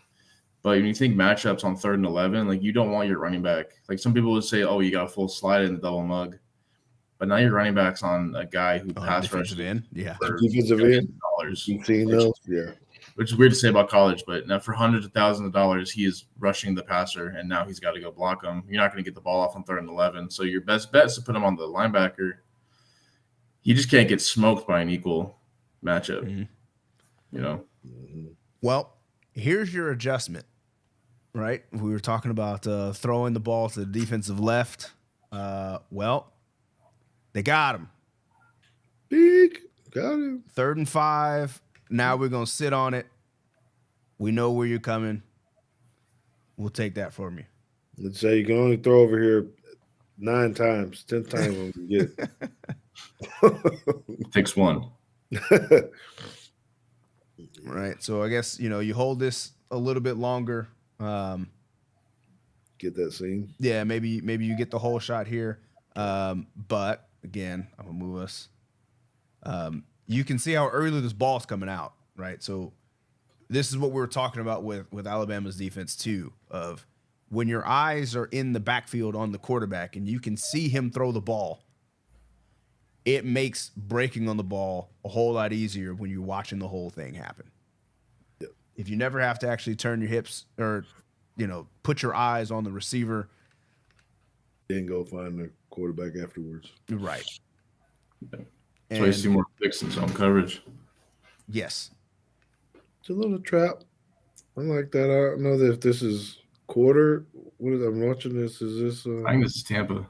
But when you think matchups on 3rd and 11, like you don't want your running back. Like some people would say, oh, you got a full slide in the double mug. But now your running back's on a guy who pass rushes defensive end. Yeah. for Defensive millions end. of dollars, You've seen those? Yeah. which is weird to say about college, but now for hundreds of thousands of dollars, he is rushing the passer, and now he's got to go block him. You're not going to get the ball off on 3rd and 11. So your best bet is to put him on the linebacker. You just can't get smoked by an equal matchup, you know? Well, here's your adjustment, right? We were talking about throwing the ball to the defensive left. Well, they got him. Teague, got him. 3rd and 5. Now we're going to sit on it. We know where you're coming. We'll take that from you. Let's say you can only throw over here 9 times, 10 times when you get it. Takes one. Right. So I guess, you hold this a little bit longer. Get that scene. Yeah, maybe you get the whole shot here. But again, I'm gonna move us. You can see how early this ball's coming out, right? So this is what we were talking about with Alabama's defense too, of when your eyes are in the backfield on the quarterback and you can see him throw the ball, it makes breaking on the ball a whole lot easier when you're watching the whole thing happen. Yep. If you never have to actually turn your hips or, put your eyes on the receiver. Then go find the quarterback afterwards. Right. That's why you see more picks in zone coverage. Yes. It's a little trap. I like that. I don't know that if this is quarter. What is I'm watching this? Is this I think this is Tampa.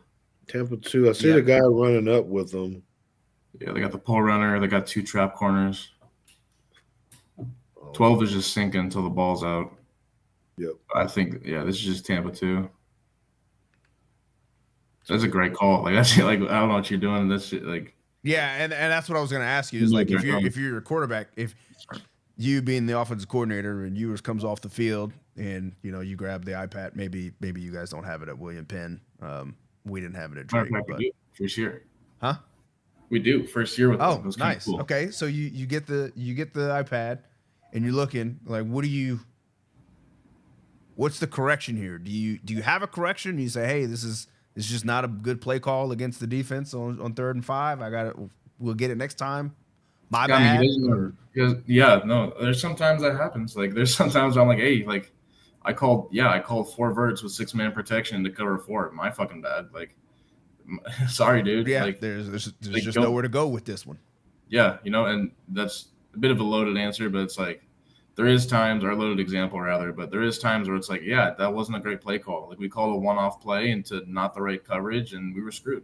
Tampa 2? I see the guy running up with them. Yeah, they got the pole runner. They got 2 trap corners. 12 is just sinking until the ball's out. Yep. I think, this is just Tampa 2. That's a great call. Like, that's like, I don't know what you're doing. This shit, like. Yeah, and that's what I was going to ask you is like if you're a quarterback, if you being the offensive coordinator and Ewers comes off the field and you grab the iPad, maybe you guys don't have it at William Penn. We didn't have it at Drake. But first year. Huh? We do first year with them. Oh, nice. Cool. Okay, so you get the iPad and you're looking like what's the correction here? Do you have a correction? You say, hey, this is just not a good play call against the defense on 3rd and 5. We'll get it next time. My bad. No. There's sometimes that happens. Like there's sometimes I'm like, hey, like I called 4 verts with 6-man protection to cover 4. My fucking bad. Like, sorry, dude. Yeah, like, there's just nowhere to go with this one. Yeah, and that's a bit of a loaded answer, but it's like there is times, or a loaded example rather, but there is times where it's like, yeah, that wasn't a great play call. Like we called a one-off play into not the right coverage, and we were screwed.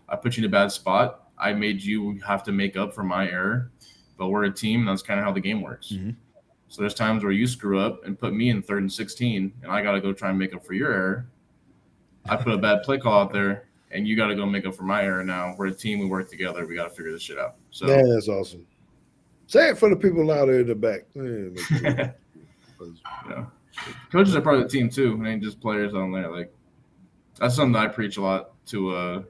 I put you in a bad spot. I made you have to make up for my error, but we're a team, and that's kind of how the game works. Mm-hmm. So there's times where you screw up and put me in 3rd and 16, and I got to go try and make up for your error. I put a bad play call out there, and you got to go make up for my error now. We're a team. We work together. We got to figure this shit out. So yeah, that's awesome. Say it for the people out there in the back. Yeah. Coaches are part of the team too. It ain't just players on there. Like that's something that I preach a lot to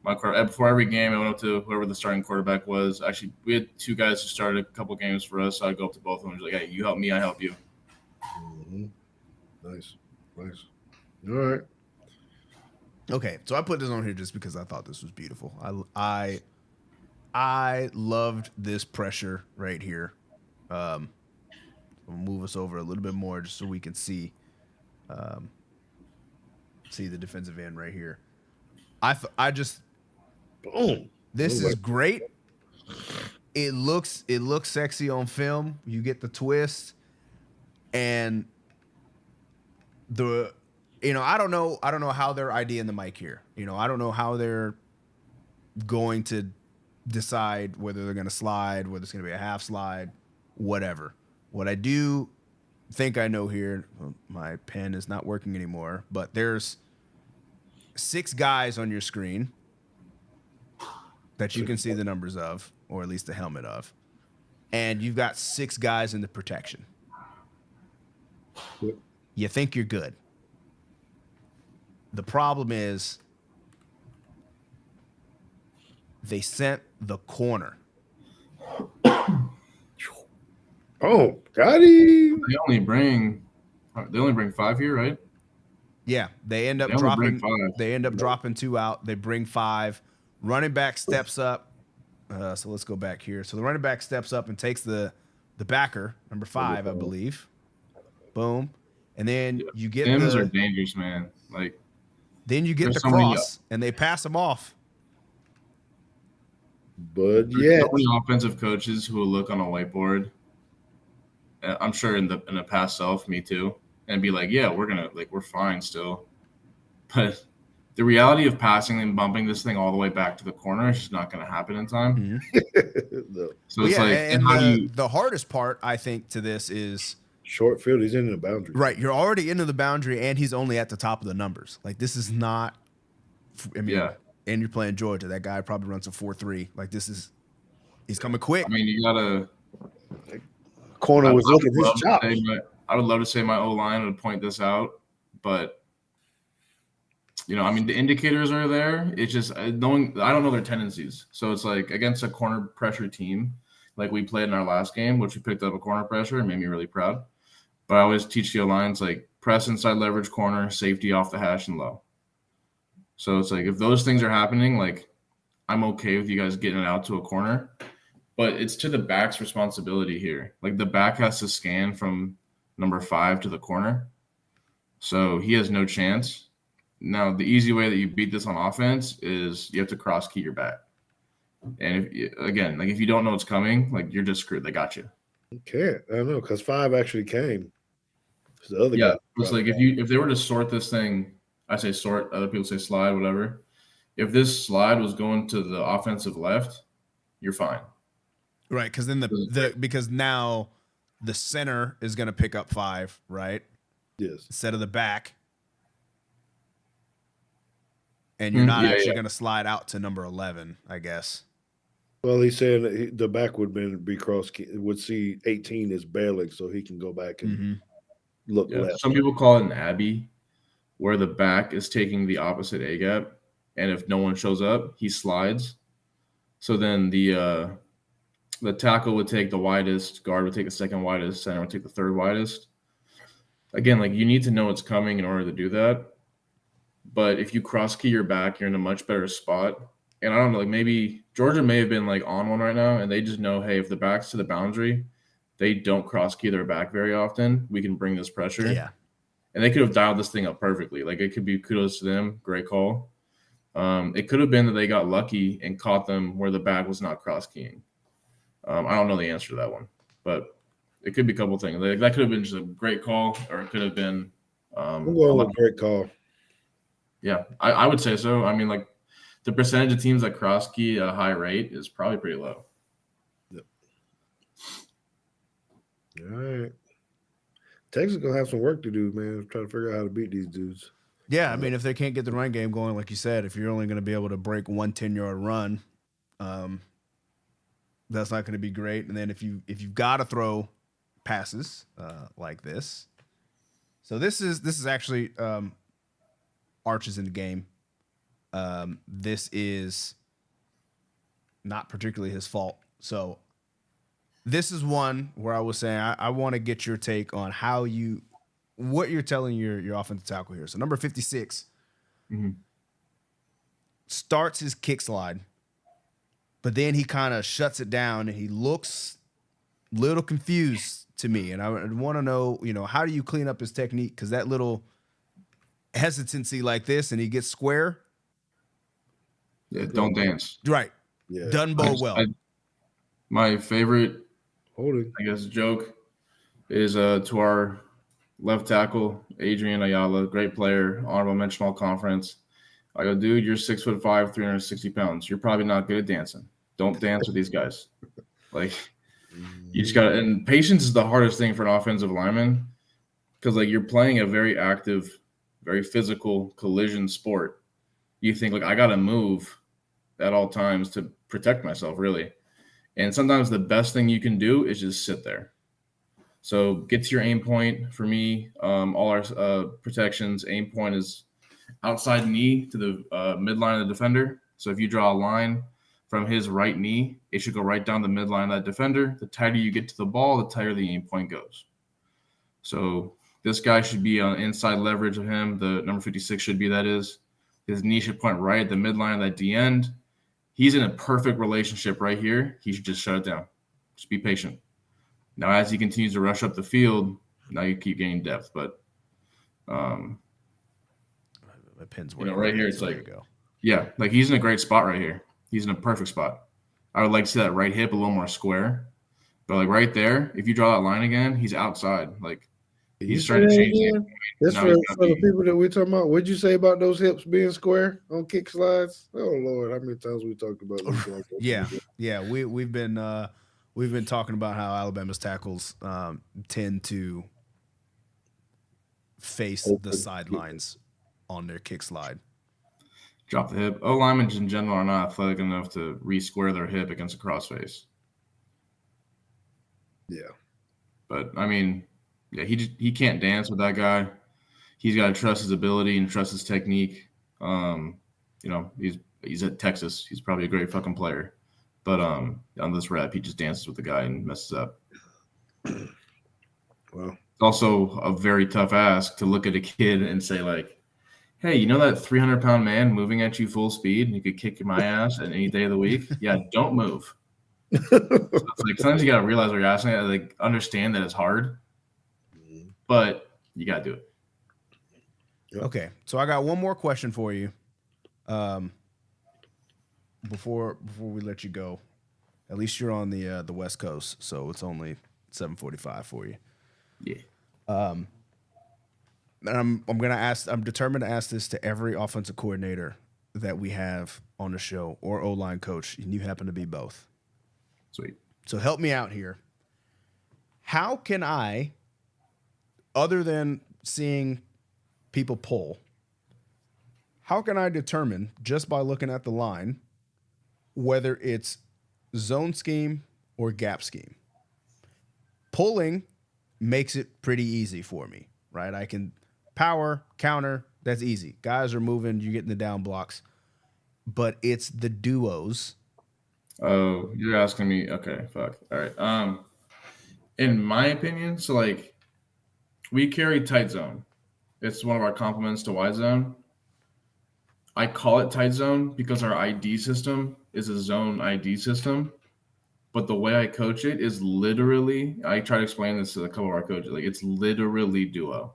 my quarterback. Before every game, I went up to whoever the starting quarterback was. Actually, we had 2 guys who started a couple games for us. So I'd go up to both of them and be like, hey, you help me, I help you. Mm-hmm. Nice. All right. Okay, so I put this on here just because I thought this was beautiful. I loved this pressure right here. We'll move us over a little bit more just so we can see the defensive end right here. I just boom. This is great. It looks sexy on film. You get the twist and I don't know how they're IDing the mic here. I don't know how they're going to decide whether they're going to slide, whether it's going to be a half slide, whatever. What I do think I know here, my pen is not working anymore, but there's 6 guys on your screen that you can see the numbers of, or at least the helmet of, and you've got 6 guys in the protection. You think you're good. The problem is they sent the corner. Oh, got him. They only bring They only bring 5 here, right? Yeah, they end up They only bring dropping. 5. They end up dropping 2 out. They bring 5. Running back steps up. So let's go back here. So the running back steps up and takes the backer, number 5, I believe. Boom, and then Yeah. you get Sims are the dangerous, man. Like the there's so many. cross, and they pass them off. But There's yeah, so many offensive coaches who will look on a whiteboard. I'm sure in the past self, me too, and be like, yeah, we're fine still. But the reality of passing and bumping this thing all the way back to the corner is just not going to happen in time. no. So Well, it's yeah, like, and how do you? the hardest part I think to this is Short field, he's in the boundary. right. You're already into the boundary, and he's only at the top of the numbers. Like this is not. I mean, Yeah. and you're playing Georgia. That guy probably runs a 4.3. Like this is, he's coming quick. I mean, you gotta. Corner was looking his love to chops. say I would love to say my O line would point this out, but I mean, the indicators are there. It's just knowing. I don't know their tendencies, so it's like against a corner pressure team, like we played in our last game, which we picked up a corner pressure and made me really proud. But I always teach the O lines like press inside leverage corner, safety off the hash and low. So it's like if those things are happening, like I'm okay with you guys getting it out to a corner, but it's to the back's responsibility here. Like the back has to scan from number 5 to the corner, so he has no chance. Now, the easy way that you beat this on offense is you have to cross key your back. And if you don't know what's coming, like you're just screwed. They got you. You can't. I know because 5 actually came. The other Yeah, guy. it's like if they were to sort this thing, I say sort. Other people say slide, whatever. If this slide was going to the offensive left, you're fine. Right, because then because now the center is going to pick up 5, right? Yes. Instead of the back. And you're not actually going to slide out to number 11, I guess. Well, he's saying that the back would be cross would see 18 as bailing, so he can go back and look left. Some people call it an Abbey, where the back is taking the opposite A gap, and if no one shows up, he slides. So then the tackle would take the widest, guard would take the second widest, center would take the third widest. Again, like you need to know what's coming in order to do that. But if you cross key your back, you're in a much better spot. And I don't know, like maybe Georgia may have been like on one right now, and they just know, hey, if the back's to the boundary, they don't cross key their back very often. We can bring this pressure. Yeah. And they could have dialed this thing up perfectly. Like it could be kudos to them. Great call. It could have been that they got lucky and caught them where the back was not cross keying. I don't know the answer to that one, but it could be a couple things. Like, that could have been just a great call, or it could have been I'm going with a great call. Yeah, I would say so. I mean, like the percentage of teams that cross key at a high rate is probably pretty low. Yep. All right. Texas gonna have some work to do, man. Trying to figure out how to beat these dudes. Yeah, I mean, if they can't get the run game going, like you said, if you're only going to be able to break 1 10-yard run, that's not going to be great. And then if you've got to throw passes like this, so this is actually Arch's in the game. This is not particularly his fault. So this is one where I was saying I want to get your take on what you're telling your offensive tackle here. So number 56 starts his kick slide, but then he kind of shuts it down and he looks a little confused to me. And I want to know, how do you clean up his technique? Because that little hesitancy like this and he gets square. Yeah, don't dance. Right. Yeah. Doesn't bode well. My favorite, Holding. I guess, joke is to our left tackle, Adrian Ayala, great player, honorable mention all conference. I go, dude, you're 6'5", 360 pounds. You're probably not good at dancing. Don't dance with these guys. Like, you just got and patience is the hardest thing for an offensive lineman because, like, you're playing a very active, very physical collision sport. You think, like, I got to move at all times to protect myself, really. And sometimes the best thing you can do is just sit there. So get to your aim point. For me, all our protections, aim point is outside knee to the midline of the defender. So if you draw a line from his right knee, it should go right down the midline of that defender. The tighter you get to the ball, the tighter the aim point goes. So This guy should be on inside leverage of him. The number 56 should be, that is. His knee should point right at the midline of that D end. He's in a perfect relationship right here. He should just shut it down. Just be patient. Now, as he continues to rush up the field, now you keep gaining depth. But, My pin's right here, it's there like, you go. Yeah, like he's in a great spot right here. He's in a perfect spot. I would like to see that right hip a little more square. But like right there, if you draw that line again, he's outside. Like he's trying to change it. That's for the people that we're talking about. What'd you say about those hips being square on kick slides? Oh Lord, how many times we talked about this? Yeah. We've been talking about how Alabama's tackles tend to face the sidelines on their kick slide. Drop the hip. O-linemen in general are not athletic enough to re-square their hip against a crossface. Yeah. But, I mean, yeah, he can't dance with that guy. He's got to trust his ability and trust his technique. He's at Texas. He's probably a great fucking player. But on this rep, he just dances with the guy and messes up. Well, it's also a very tough ask to look at a kid and say, like, hey, you know that 300-pound man moving at you full speed and you could kick my ass at any day of the week? Yeah, don't move. So it's like sometimes you got to realize what you're asking. Like, understand that it's hard, but you got to do it. Okay, so I got one more question for you. Before we let you go, at least you're on the West Coast, so it's only 7:45 for you. Yeah. And I'm determined to ask this to every offensive coordinator that we have on the show or O-line coach, and you happen to be both. Sweet. So help me out here. How can I, other than seeing people pull, how can I determine just by looking at the line whether it's zone scheme or gap scheme? Pulling makes it pretty easy for me, right? I can power, counter, that's easy. Guys are moving, you're getting the down blocks. But it's the duos. Oh, you're asking me. Okay, fuck. All right. In my opinion, so like we carry tight zone. It's one of our complements to wide zone. I call it tight zone because our ID system is a zone ID system. But the way I coach it is literally, I try to explain this to a couple of our coaches, like it's literally duo.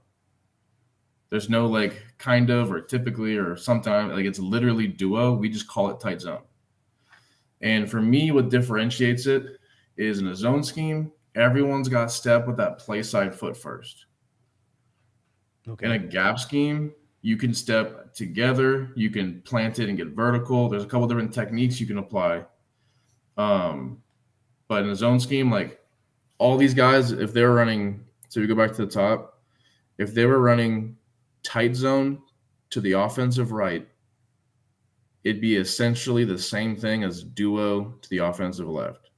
There's no like kind of or typically or sometimes, like it's literally duo. We just call it tight zone. And for me, what differentiates it is in a zone scheme, everyone's got to step with that play side foot first. Okay. In a gap scheme, you can step together, you can plant it and get vertical. There's a couple different techniques you can apply. But in a zone scheme, like all these guys, if they're running, so we go back to the top, if they were running tight zone to the offensive right, it'd be essentially the same thing as duo to the offensive left.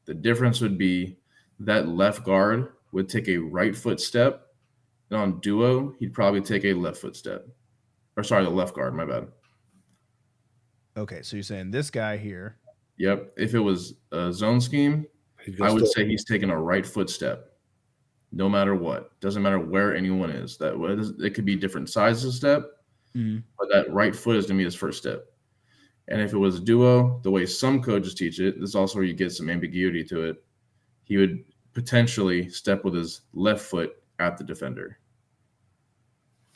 The difference would be that left guard would take a right foot step, and on duo, he'd probably take a left foot step. Or sorry, the left guard, my bad. Okay, so you're saying this guy here. Yep. If it was a zone scheme, I would say he's taking a right foot step. No matter what. Doesn't matter where anyone is. It could be different sizes of step, but that right foot is going to be his first step. And if it was a duo, the way some coaches teach it, this is also where you get some ambiguity to it. He would potentially step with his left foot at the defender.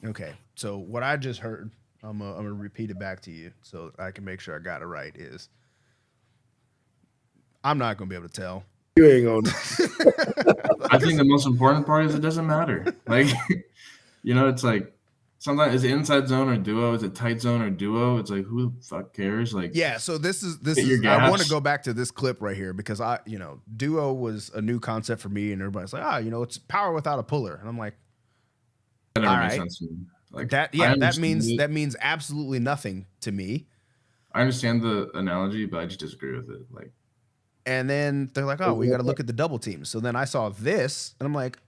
Okay. So what I just heard, I'm going to repeat it back to you so I can make sure I got it right, is I'm not going to be able to tell. You ain't going to. I think the most important part is it doesn't matter. Like, it's like, sometimes is it inside zone or duo? Is it tight zone or duo? It's like, who the fuck cares? Like, yeah. So this is I want to go back to this clip right here because duo was a new concept for me, and everybody's like, it's power without a puller, and I'm like, that never makes sense to me. Like that. Yeah, that means absolutely nothing to me. I understand the analogy, but I just disagree with it. Like, and then they're like, we got to look at the double teams. So then I saw this, and I'm like,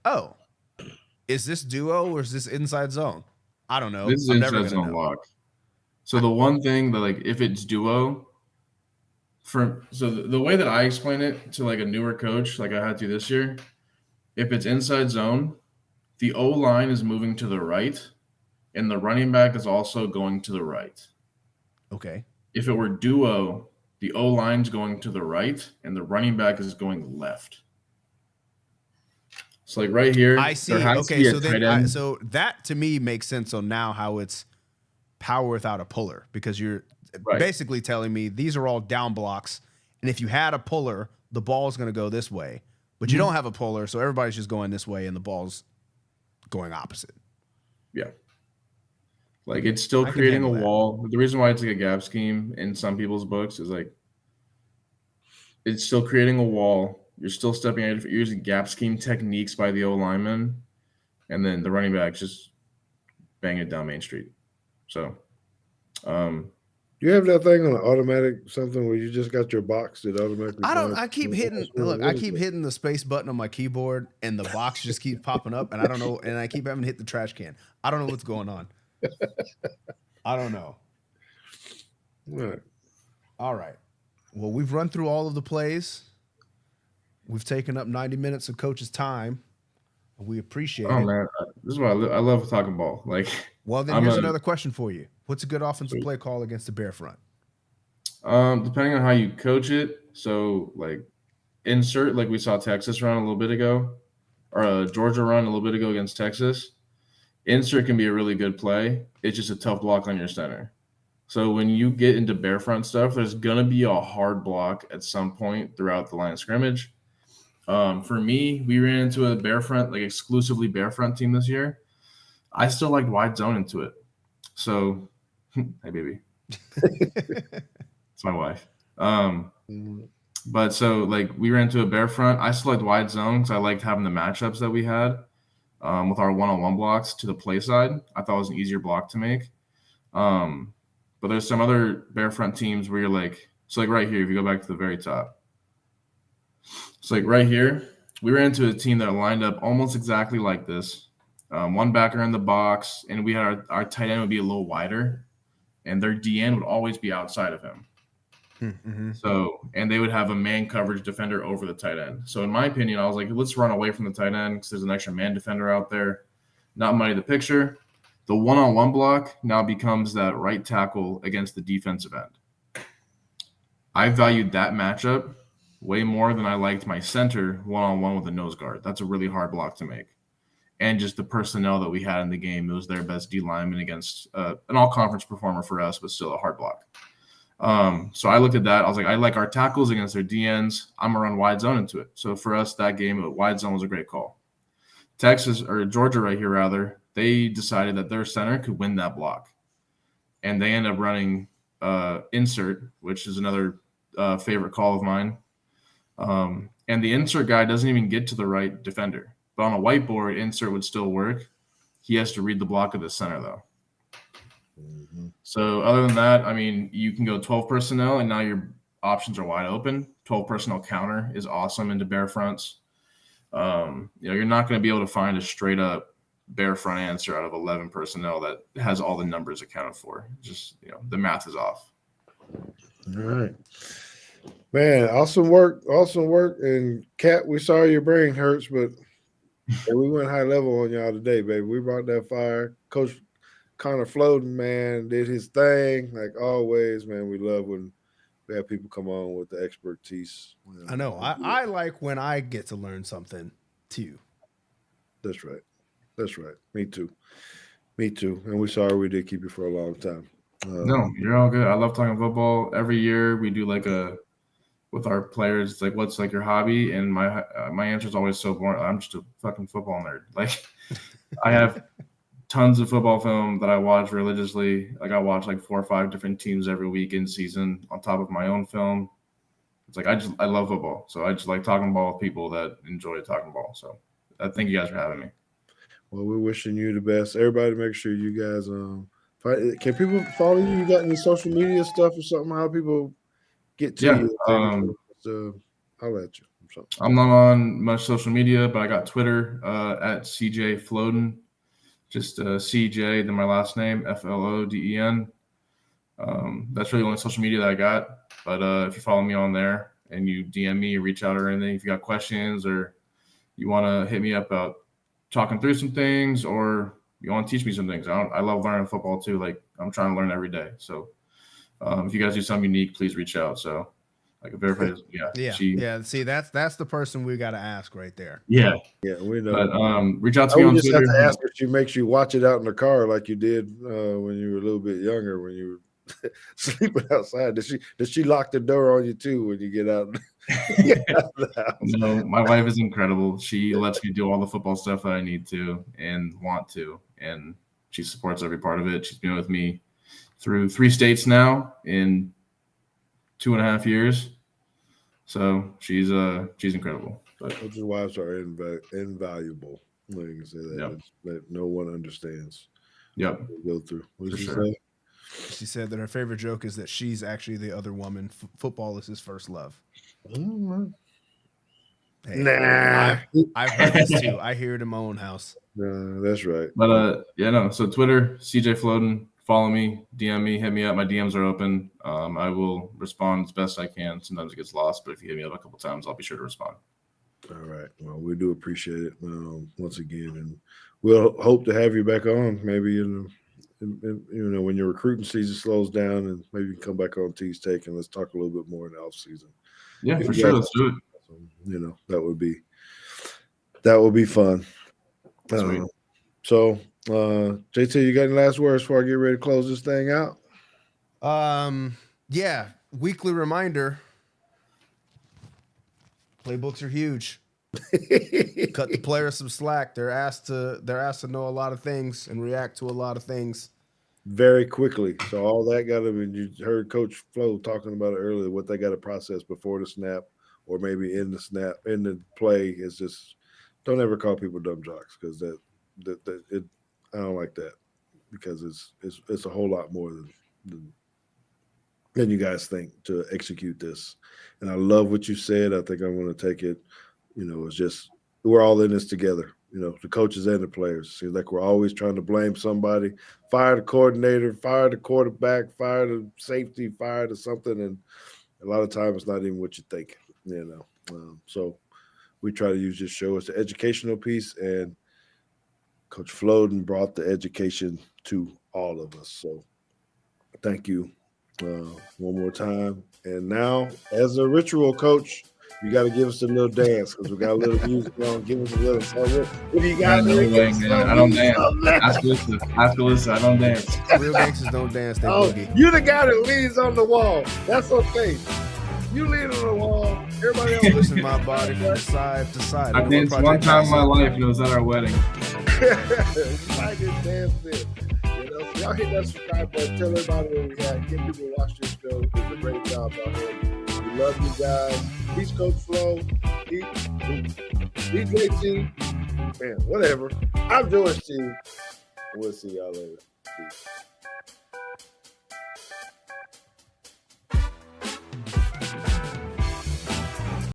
is this duo or is this inside zone? I don't know. This is inside zone lock. So the one thing that, like, if it's duo, the way that I explain it to like a newer coach, like I had to this year, if it's inside zone, the O line is moving to the right, and the running back is also going to the right. Okay. If it were duo, the O line's going to the right, and the running back is going left. So, like right here, I there see. has to Okay, be a so tight end. so that to me makes sense on now how it's power without a puller, because you're Right. basically telling me these are all down blocks, and if you had a puller, the ball's going to go this way, but you don't have a puller, so everybody's just going this way, and the ball's going opposite. Yeah. Like it's still I can creating a handle that. wall. The reason why it's like a gap scheme in some people's books is like it's still creating a wall. You're still stepping out. You're using gap scheme techniques by the O lineman, and then the running back just bang it down Main Street. So, You have that thing on an automatic something where you just got your box that automatically. I don't. finds- I keep hitting. What Look, I is keep it? hitting the space button on my keyboard, and the box just keeps popping up, and I don't know. And I keep having to hit the trash can. I don't know what's going on. I don't know. Right. All right. Well, we've run through all of the plays. We've taken up 90 minutes of Coach's time. We appreciate oh it. man, this is why I love talking ball. Like, Well, then here's another question for you. What's a good offensive play call against the Bear front? depending on how you coach it. So, like, insert like we saw Texas run a little bit ago, or Georgia run a little bit ago against Texas. Insert can be a really good play. It's just a tough block on your center. So when you get into bear front stuff, there's gonna be a hard block at some point throughout the line of scrimmage. For me, we ran into a bear front, like exclusively bear front team this year. I still liked wide zone into it. So, hey baby, it's my wife. But so like we ran into a bear front. I still liked wide zone because I liked having the matchups that we had with our one-on-one blocks to the play side. I thought it was an easier block to make. But there's some other bear front teams where you're like, so like right here, if you go back to the very top. So like right here, we ran into a team that lined up almost exactly like this. One backer in the box, and we had our tight end would be a little wider, and their DN would always be outside of him. Mm-hmm. So, and they would have a man coverage defender over the tight end. So, in my opinion, I was like, let's run away from the tight end because there's an extra man defender out there. Not muddy the picture. The one-on-one block now becomes that right tackle against the defensive end. I valued that matchup way more than I liked my center one-on-one with a nose guard. That's a really hard block to make. And just the personnel that we had in the game, it was their best D lineman against an all-conference performer for us, but still a hard block. So I looked at that. I was like, I like our tackles against their DNs. I'm going to run wide zone into it. So for us, that game, wide zone was a great call. Texas, or Georgia right here, rather, they decided that their center could win that block. And they end up running insert, which is another favorite call of mine. And the insert guy doesn't even get to the right defender. But on a whiteboard, insert would still work. He has to read the block of the center, though. Mm-hmm. So other than that, I mean, you can go 12 personnel, and now your options are wide open. 12 personnel counter is awesome into bear fronts. You're not going to be able to find a straight up bear front answer out of 11 personnel that has all the numbers accounted for. Just, the math is off. All right. Man, awesome work. And Kat, we sorry your brain hurts, but we went high level on y'all today, baby. We brought that fire. Coach Connor Floating, man, did his thing. Like always, man, we love when we have people come on with the expertise. I know. I like when I get to learn something too. That's right. Me too. And we're sorry we did keep you for a long time. No, you're all good. I love talking football. Every year we do with our players, it's like, what's like your hobby? And my answer is always so boring. I'm just a fucking football nerd. Like I have tons of football film that I watch religiously. Like I watch like 4 or 5 different teams every week in season on top of my own film. It's like I love football. So I just like talking ball with people that enjoy talking ball. So I thank you guys for having me. Well, we're wishing you the best. Everybody make sure you guys can people follow you? You got any social media stuff or something? How people get to you? I'll let you. I'm not on much social media, but I got Twitter at CJ Floden. Just CJ, then my last name, Floden. That's really the only social media that I got. But if you follow me on there and you DM me, reach out or anything, if you got questions or you want to hit me up about talking through some things, or you want to teach me some things. I love learning football too. Like I'm trying to learn every day. So if you guys do something unique, please reach out. So like a verified, yeah. See, that's the person we got to ask right there. Yeah, we know. But reach out to me on just Twitter. Have to ask if she makes you watch it out in the car like you did when you were a little bit younger, when you were sleeping outside. Does she lock the door on you too when you get out? No, my wife is incredible. She lets me do all the football stuff that I need to and want to, and she supports every part of it. She's been with me through 3 states now in 2.5 years. So she's incredible. But Coaches' wives are invaluable. I can say that. That no one understands. Yep. Go through. What did she sure. say? She said that her favorite joke is that she's actually the other woman. Football is his first love. Hey, nah. I've heard this too. I hear it in my own house. That's right. But so Twitter, CJ Floden, follow me, DM me, hit me up. My DMs are open. I will respond as best I can. Sometimes it gets lost, but if you hit me up a couple times, I'll be sure to respond. All right. Well, we do appreciate it once again, and we'll hope to have you back on maybe when your recruiting season slows down, and maybe you can come back on Teague's Take and let's talk a little bit more in the off season. Yeah, for sure. Let's do it. That would be fun. So, JT, you got any last words before I get ready to close this thing out? Yeah. Weekly reminder. Playbooks are huge. Cut the players some slack. They're asked to know a lot of things and react to a lot of things very quickly. So all that got to be. You heard Coach Flo talking about it earlier. What they got to process before the snap, or maybe in the play, is just don't ever call people dumb jocks, because I don't like that, because it's a whole lot more than you guys think to execute this. And I love what you said. I think I'm going to take it. It's just we're all in this together. The coaches and the players. It seems like we're always trying to blame somebody. Fire the coordinator, fire the quarterback, fire the safety, fire the something. And a lot of times it's not even what you think, So we try to use this show as the educational piece, and Coach Floden brought the education to all of us. So thank you one more time. And now, as a ritual, Coach, you got to give us a little dance, because we got a little music on. Give us a little something. What do you got? No way, man. I don't dance. I have to listen. I don't dance. Real gangsters don't dance. They boogie. You the guy that leans on the wall. That's okay. You lean on the wall. Everybody else listen my body from side to side. I danced one time in my life, and it was at our wedding. You might just dance there. So y'all hit that subscribe button. Tell everybody where we at. Get people to watch this show. It's a great job out here. We love you guys. He's Coach Flo. DJ T. Man, whatever. I'm George T. We'll see y'all later. Peace.